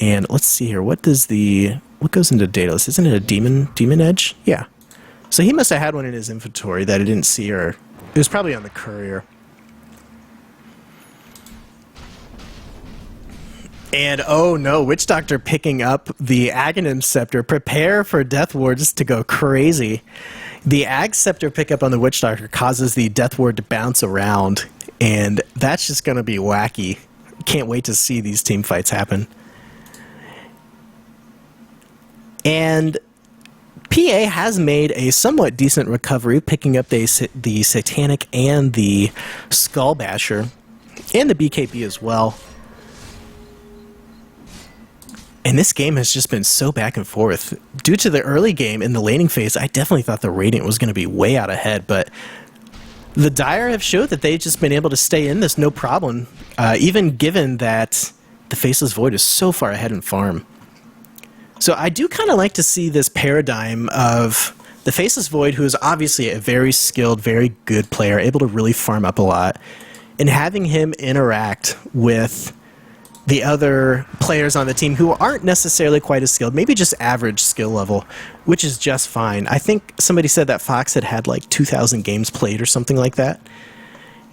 And let's see here. What goes into Daedalus? Isn't it a Demon Edge? Yeah. So he must have had one in his inventory that I didn't see, or it was probably on the courier. And oh no, Witch Doctor picking up the Aghanim Scepter. Prepare for Death Wards to go crazy. The Ag Scepter pickup on the Witch Doctor causes the Death Ward to bounce around, and that's just going to be wacky. Can't wait to see these team fights happen. And PA has made a somewhat decent recovery, picking up the Satanic and the Skull Basher, and the BKB as well. And this game has just been so back and forth. Due to the early game in the laning phase, I definitely thought the Radiant was going to be way out ahead, but the Dire have showed that they've just been able to stay in this no problem, even given that the Faceless Void is so far ahead in farm. So I do kind of like to see this paradigm of the Faceless Void, who is obviously a very skilled, very good player, able to really farm up a lot, and having him interact with the other players on the team who aren't necessarily quite as skilled, maybe just average skill level, which is just fine. I think somebody said that Fox had like 2,000 games played or something like that.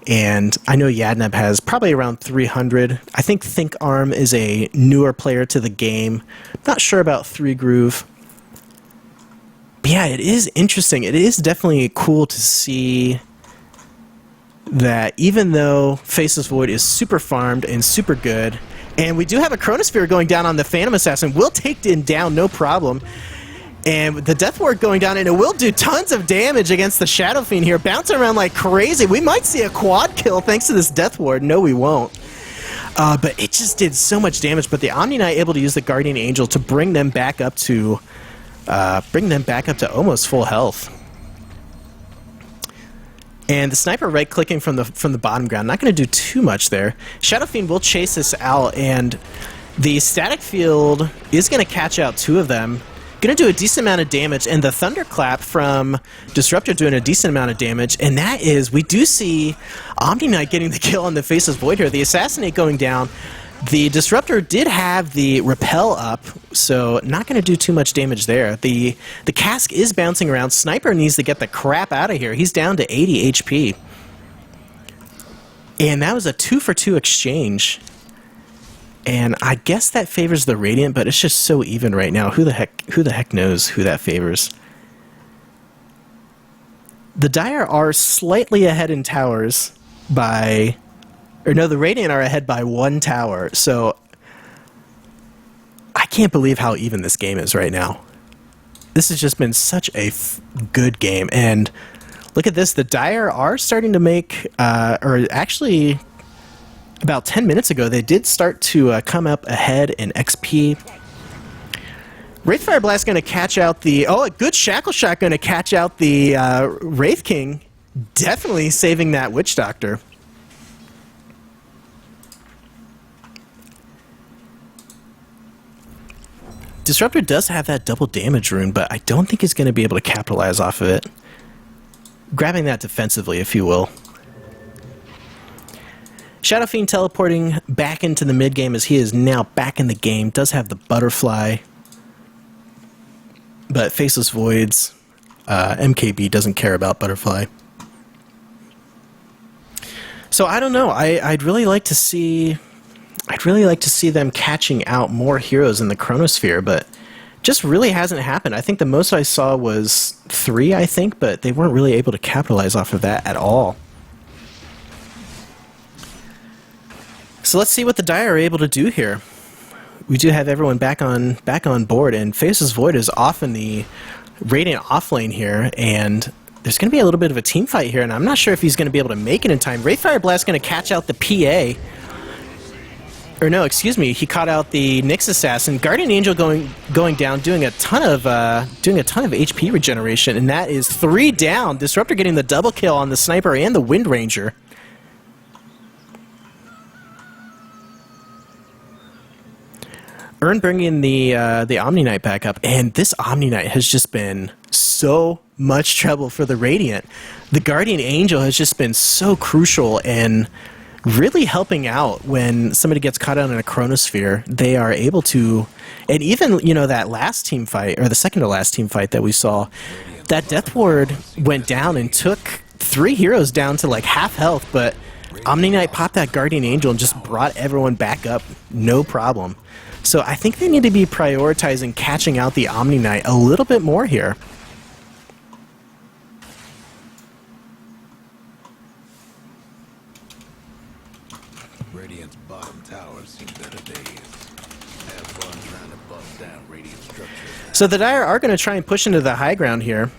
And I know Yadnab has probably around 300. I think ThinkArm is a newer player to the game. Not sure about 3Groove. But yeah, it is interesting. It is definitely cool to see that even though Faceless Void is super farmed and super good, and we do have a Chronosphere going down on the Phantom Assassin, will take him down, no problem. And the Death Ward going down, and it will do tons of damage against the Shadow Fiend here, bouncing around like crazy. We might see a quad kill thanks to this Death Ward. No, we won't. But it just did so much damage. But the Omni Knight able to use the Guardian Angel to bring them back up to almost full health. And the Sniper right-clicking from the bottom ground, not going to do too much there. Shadow Fiend will chase this out, and the Static Field is going to catch out two of them. Going to do a decent amount of damage, and the Thunderclap from Disruptor doing a decent amount of damage, and that is, we do see Omni Knight getting the kill on the Faceless Void here. The Assassinate going down. The Disruptor did have the Repel up, so not going to do too much damage there. The Cask is bouncing around. Sniper needs to get the crap out of here. He's down to 80 HP. And that was a 2-for-2 exchange. And I guess that favors the Radiant, but it's just so even right now. Who the heck knows who that favors? The Dire are slightly ahead in towers by... Or no, the Radiant are ahead by 1 tower, so I can't believe how even this game is right now. This has just been such a good game, and look at this, the Dire are starting to make, or actually about 10 minutes ago, they did start to come up ahead in XP. Wraithfire Blast going to catch out the, oh, a good Shackle Shot going to catch out the Wraith King, definitely saving that Witch Doctor. Disruptor does have that double damage rune, but I don't think he's going to be able to capitalize off of it. Grabbing that defensively, if you will. Shadow Fiend teleporting back into the mid game as he is now back in the game. Does have the Butterfly. But Faceless Voids, MKB doesn't care about Butterfly. So I don't know. I'd really like to see them catching out more heroes in the Chronosphere, but just really hasn't happened. I think the most I saw was 3, I think, but they weren't really able to capitalize off of that at all. So let's see what the Dire are able to do here. We do have everyone back on board, and Faceless Void is off in the Radiant offlane here, and there's going to be a little bit of a team fight here, and I'm not sure if he's going to be able to make it in time. Wraithfire Blast going to catch out the PA. Or no, excuse me, he caught out the Nyx Assassin. Guardian Angel going down, doing a ton of HP regeneration, and that is 3 down. Disruptor getting the double kill on the Sniper and the Wind Ranger. Ern bringing the Omni Knight back up, and this Omni Knight has just been so much trouble for the Radiant. The Guardian Angel has just been so crucial and really helping out when somebody gets caught out in a Chronosphere. They are able to, and even, you know, that last team fight, or the second to last team fight that we saw, that Death Ward went down and took 3 heroes down to like half health, but Omni Knight popped that Guardian Angel and just brought everyone back up, no problem. So I think they need to be prioritizing catching out the Omni Knight a little bit more here. Radiant's bottom tower seen better days. Have fun trying to bust down Radiant's So the Dire are going to try and push into the high ground here.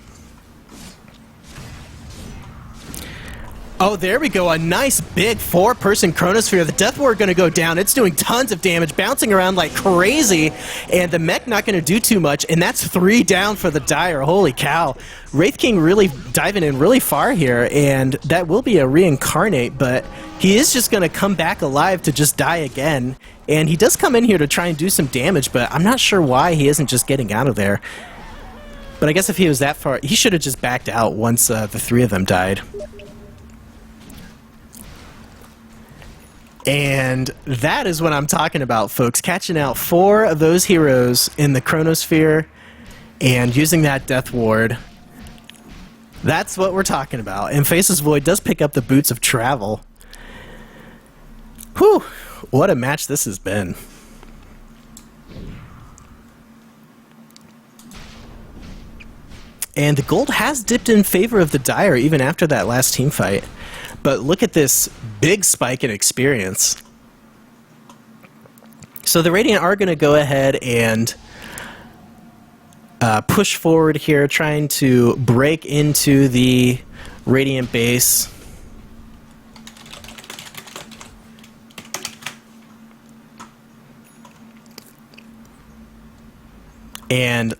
Oh, there we go. A nice big 4-person Chronosphere. The Death Ward going to go down. It's doing tons of damage, bouncing around like crazy. And the mech not going to do too much. And that's 3 down for the Dire. Holy cow. Wraith King really diving in really far here. And that will be a reincarnate, but he is just going to come back alive to just die again. And he does come in here to try and do some damage, but I'm not sure why he isn't just getting out of there. But I guess if he was that far, he should have just backed out once the 3 of them died. And that is what I'm talking about, folks. Catching out 4 of those heroes in the Chronosphere and using that Death Ward. That's what we're talking about. And Faceless Void does pick up the Boots of Travel. Whew! What a match this has been. And the gold has dipped in favor of the Dire even after that last team fight. But look at this big spike in experience. So the Radiant are going to go ahead and push forward here, trying to break into the Radiant base. And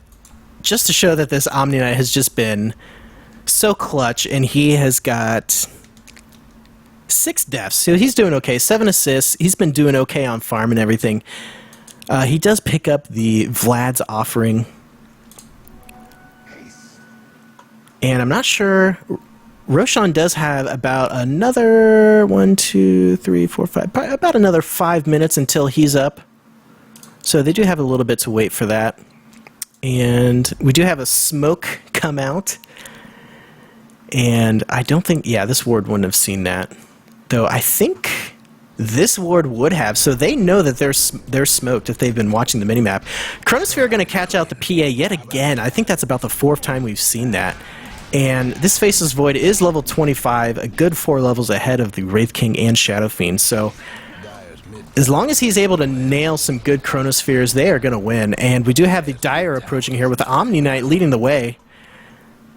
just to show that this Omni Knight has just been so clutch, and he has got 6 deaths, so he's doing okay. 7 assists. He's been doing okay on farm and everything. He does pick up the Vlad's offering. And I'm not sure. Roshan does have about another 1, 2, 3, 4, 5, about another 5 minutes until he's up. So they do have a little bit to wait for that. And we do have a smoke come out. And I don't think, yeah, this ward wouldn't have seen that. Though I think this ward would have, so they know that they're smoked if they've been watching the minimap. Chronosphere are going to catch out the PA yet again. I think that's about the 4th time we've seen that. And this Faceless Void is level 25, a good 4 levels ahead of the Wraith King and Shadow Fiend. So as long as he's able to nail some good Chronospheres, they are going to win. And we do have the Dire approaching here with the Omni Knight leading the way.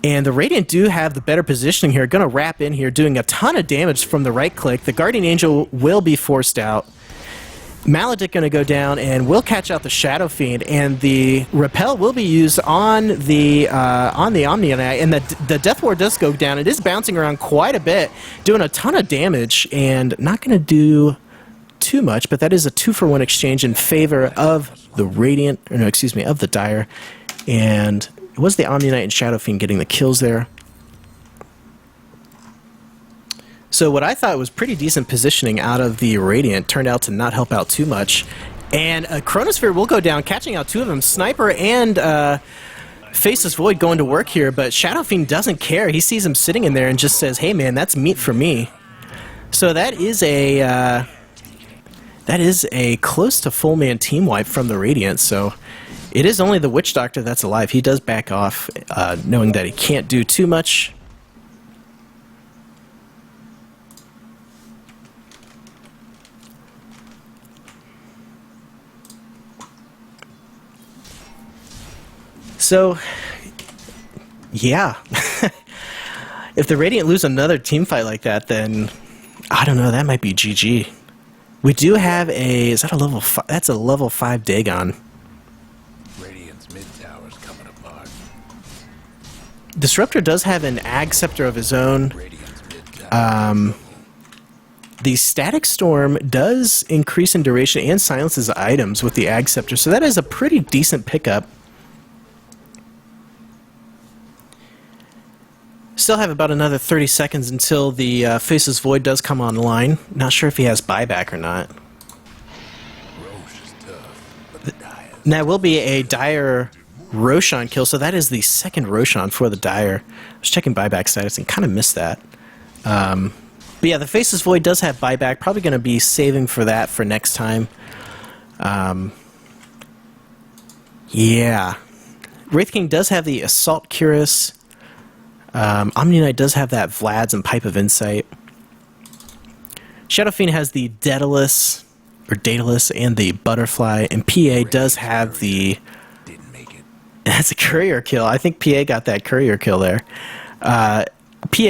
And the Radiant do have the better positioning here. Going to wrap in here, doing a ton of damage from the right click. The Guardian Angel will be forced out. Maledict going to go down and will catch out the Shadow Fiend. And the Repel will be used on the Omni Knight. And the Death Ward does go down. It is bouncing around quite a bit, doing a ton of damage. And not going to do too much, but that is a 2-for-1 exchange in favor of the Radiant, or no, excuse me, of the Dire. And it was the Omni Knight and Shadow Fiend getting the kills there. So what I thought was pretty decent positioning out of the Radiant turned out to not help out too much. And a Chronosphere will go down, catching out 2 of them. Sniper and Faceless Void going to work here, but Shadow Fiend doesn't care. He sees him sitting in there and just says, hey man, that's meat for me. So that is a close to full man team wipe from the Radiant. So it is only the Witch Doctor that's alive. He does back off, knowing that he can't do too much. So, yeah. If the Radiant lose another team fight like that, then I don't know, that might be GG. We do have a, is that a level 5? That's a level 5 Dagon. Radiant's mid tower's coming apart. Disruptor does have an Ag Scepter of his own. Radiant's mid tower. The Static Storm does increase in duration and silences items with the Ag Scepter, so that is a pretty decent pickup. Still have about another 30 seconds until the Faceless Void does come online. Not sure if he has buyback or not. Roche is tough, but the Dire. And that will be a Dire Roshan kill, so that is the second Roshan for the Dire. I was checking buyback status and kind of missed that. But yeah, the Faceless Void does have buyback. Probably going to be saving for that for next time. Yeah. Wraith King does have the Assault Cuirass. Omni Knight does have that Vlad's and Pipe of Insight. Shadow Fiend has the Daedalus, and the Butterfly, and PA does have the That's a courier kill. I think PA got that courier kill there. PA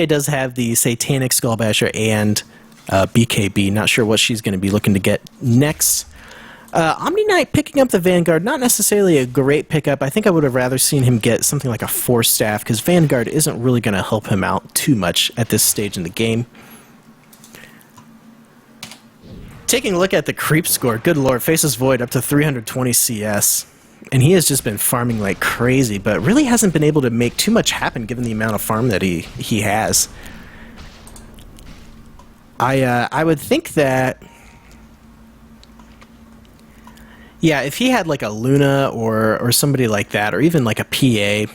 does have the Satanic Skullbasher and BKB. Not sure what she's going to be looking to get next. Omni Knight picking up the Vanguard, not necessarily a great pickup. I think I would have rather seen him get something like a Force Staff, because Vanguard isn't really going to help him out too much at this stage in the game. Taking a look at the creep score, good lord, Faceless Void up to 320 CS. And he has just been farming like crazy, but really hasn't been able to make too much happen given the amount of farm that he has. I would think that... Yeah, if he had like a Luna or somebody like that, or even like a PA,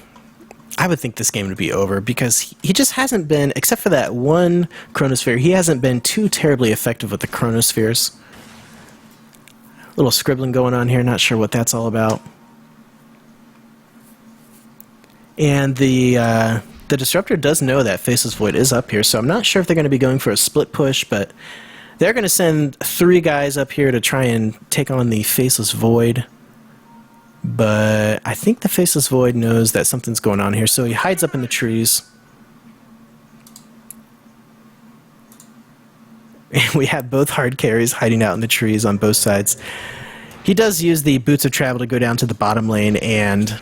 I would think this game would be over, because he just hasn't been, except for that one Chronosphere, he hasn't been too terribly effective with the Chronospheres. Little scribbling going on here, not sure what that's all about. And the Disruptor does know that Faceless Void is up here, so I'm not sure if they're going to be going for a split push, but they're going to send 3 guys up here to try and take on the Faceless Void. But I think the Faceless Void knows that something's going on here, so he hides up in the trees. And we have both hard carries hiding out in the trees on both sides. He does use the Boots of Travel to go down to the bottom lane, and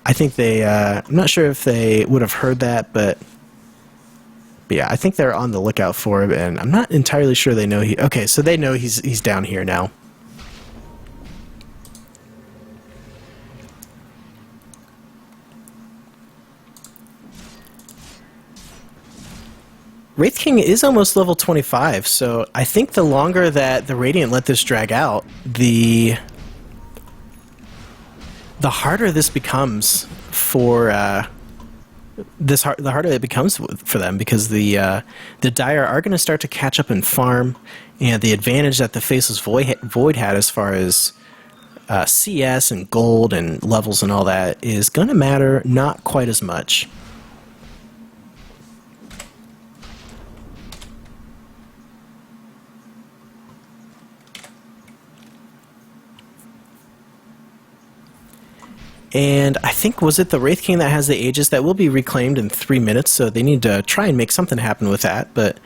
I think they... I'm not sure if they would have heard that, but yeah, I think they're on the lookout for him, and I'm not entirely sure they know he... Okay, so they know he's down here now. Wraith King is almost level 25, so I think the longer that the Radiant let this drag out, the harder this becomes for the harder it becomes for them, because the Dire are going to start to catch up and farm, and the advantage that the Faceless Void had as far as CS and gold and levels and all that is going to matter not quite as much. And I think, was it the Wraith King that has the Aegis? That will be reclaimed in 3 minutes, so they need to try and make something happen with that. But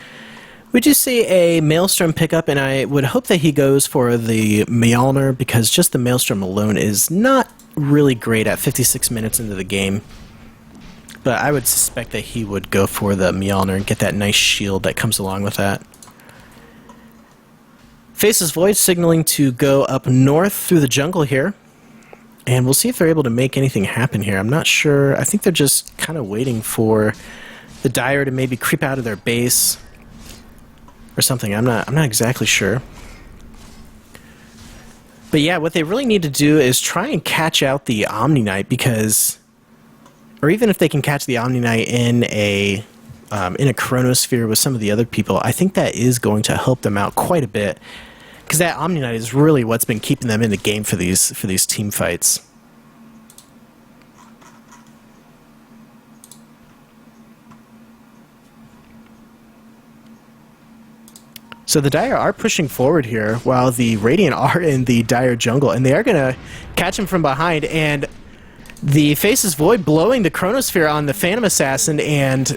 we do see a Maelstrom pickup, and I would hope that he goes for the Mjolnir, because just the Maelstrom alone is not really great at 56 minutes into the game. But I would suspect that he would go for the Mjolnir and get that nice shield that comes along with that. Faceless Void signaling to go up north through the jungle here. And we'll see if they're able to make anything happen here. I'm not sure. I think they're just kind of waiting for the Dire to maybe creep out of their base or something. I'm not exactly sure. But yeah, what they really need to do is try and catch out the Omni Knight, because, or even if they can catch the Omni Knight in a Chronosphere with some of the other people, I think that is going to help them out quite a bit. Because that Omni Knight is really what's been keeping them in the game for these team fights. So the Dire are pushing forward here, while the Radiant are in the Dire jungle, and they are going to catch him from behind, and the Faceless Void blowing the Chronosphere on the Phantom Assassin, and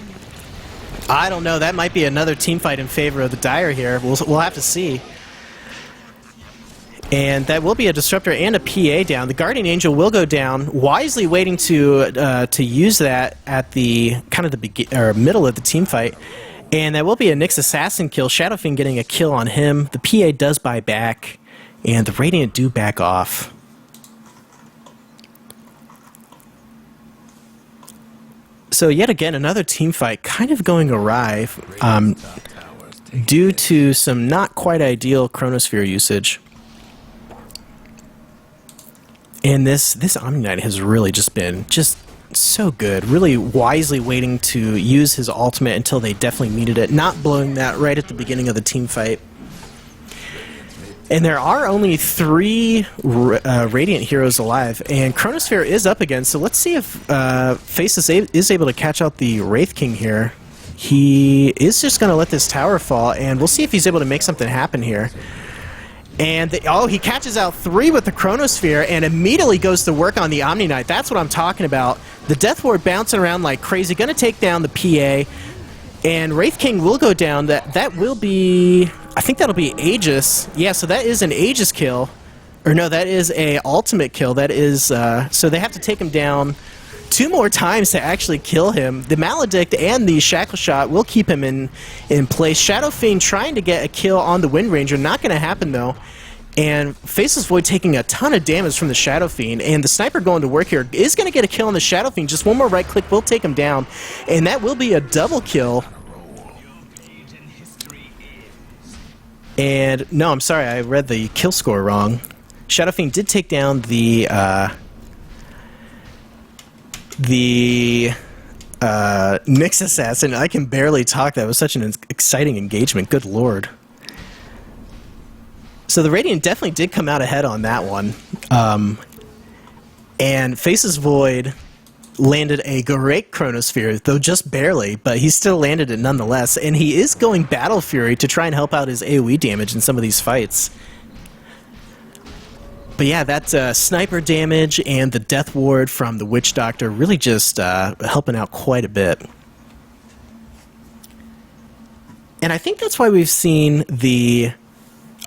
I don't know, that might be another team fight in favor of the Dire here. We'll have to see. And that will be a Disruptor and a PA down. The Guardian Angel will go down, wisely waiting to use that at the kind of the middle of the team fight. And that will be a Nyx Assassin kill. Shadow Fiend getting a kill on him. The PA does buy back, and the Radiant do back off. So yet again, another team fight kind of going awry due to some not quite ideal Chronosphere usage. And this Omni Knight has really just been so good. Really wisely waiting to use his ultimate until they definitely needed it. Not blowing that right at the beginning of the team fight. And there are only 3 Radiant heroes alive. And Chronosphere is up again. So let's see if Faceless is able to catch out the Wraith King here. He is just going to let this tower fall. And we'll see if he's able to make something happen here. And he catches out 3 with the Chronosphere and immediately goes to work on the Omni Knight. That's what I'm talking about. The Death Ward bouncing around like crazy, going to take down the PA, and Wraith King will go down. That will be, I think that'll be Aegis. Yeah, so that is an Aegis kill. Or no, that is a ultimate kill. That is, so they have to take him down 2 more times to actually kill him. The Maledict and the Shackle Shot will keep him in place. Shadow Fiend trying to get a kill on the Wind Ranger. Not going to happen, though. And Faceless Void taking a ton of damage from the Shadow Fiend. And the Sniper going to work here is going to get a kill on the Shadow Fiend. Just one more right click will take him down. And that will be a double kill. And, no, I'm sorry. I read the kill score wrong. Shadow Fiend did take down the Nyx Assassin. I can barely talk. That was such an exciting engagement. Good lord. So the Radiant definitely did come out ahead on that one. And Faceless Void landed a great Chronosphere, though just barely, but he still landed it nonetheless. And he is going Battle Fury to try and help out his AoE damage in some of these fights. But yeah, that sniper damage and the Death Ward from the Witch Doctor really just helping out quite a bit. And I think that's why we've seen the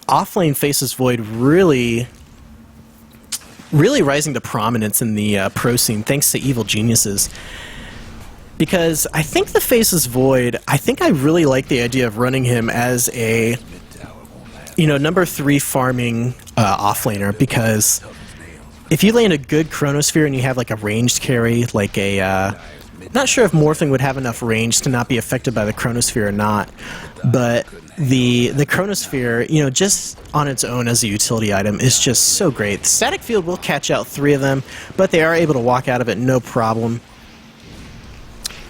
offlane Faceless Void really rising to prominence in the pro scene, thanks to Evil Geniuses. Because I think the Faceless Void, I really like the idea of running him as a, number 3 farming offlaner, because if you land a good Chronosphere and you have like a ranged carry, like a, not sure if Morphling would have enough range to not be affected by the Chronosphere or not, but the Chronosphere, just on its own as a utility item is just so great. The Static Field will catch out 3 of them, but they are able to walk out of it no problem.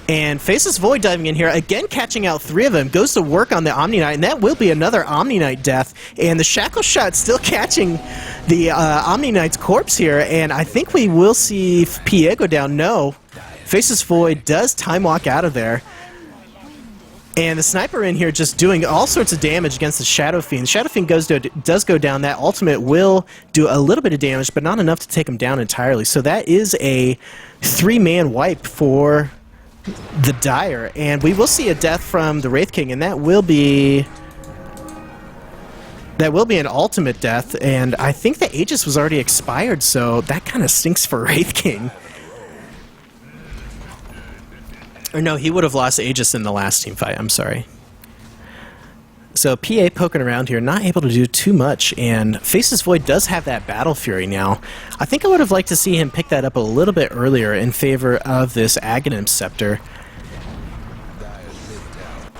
And Faceless Void diving in here, again catching out 3 of them, goes to work on the Omni Knight, and that will be another Omni Knight death. And the Shackle Shot still catching the Omni Knight's corpse here, and I think we will see PA go down. No, Faceless Void does time walk out of there. And the Sniper in here just doing all sorts of damage against the Shadow Fiend. The Shadow Fiend does go down. That ultimate will do a little bit of damage, but not enough to take him down entirely. So that is a 3-man wipe for the Dire, and we will see a death from the Wraith King, and that will be an ultimate death, and I think the Aegis was already expired, so that kind of stinks for Wraith King. Or no, he would have lost Aegis in the last team fight, I'm sorry. So PA poking around here, not able to do too much, and Faceless Void does have that Battle Fury now. I think I would have liked to see him pick that up a little bit earlier in favor of this Aghanim Scepter.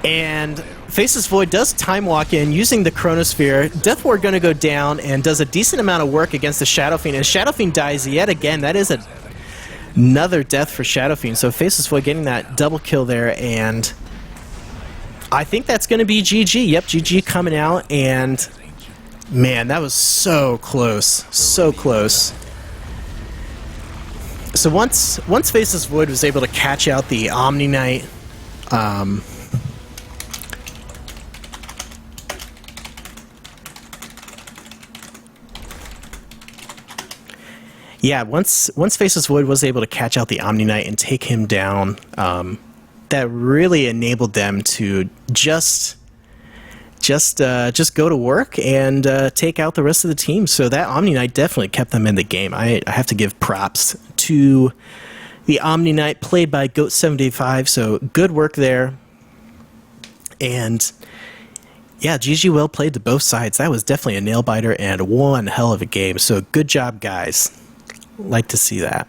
And Faceless Void does time walk in using the Chronosphere. Death Ward going to go down and does a decent amount of work against the Shadow Fiend, and Shadow Fiend dies yet again. That is another death for Shadow Fiend, so Faceless Void getting that double kill there, and I think that's going to be GG. Yep, GG coming out, and man, that was so close. So close. So once Faceless Void was able to catch out the Omni Knight, yeah, once Faceless Void was able to catch out the Omni Knight and take him down, that really enabled them to just go to work and take out the rest of the team. So that Omni Knight definitely kept them in the game. I have to give props to the Omni Knight played by Goat75. So good work there. And yeah, GG well played to both sides. That was definitely a nail biter and one hell of a game. So good job, guys. Like to see that.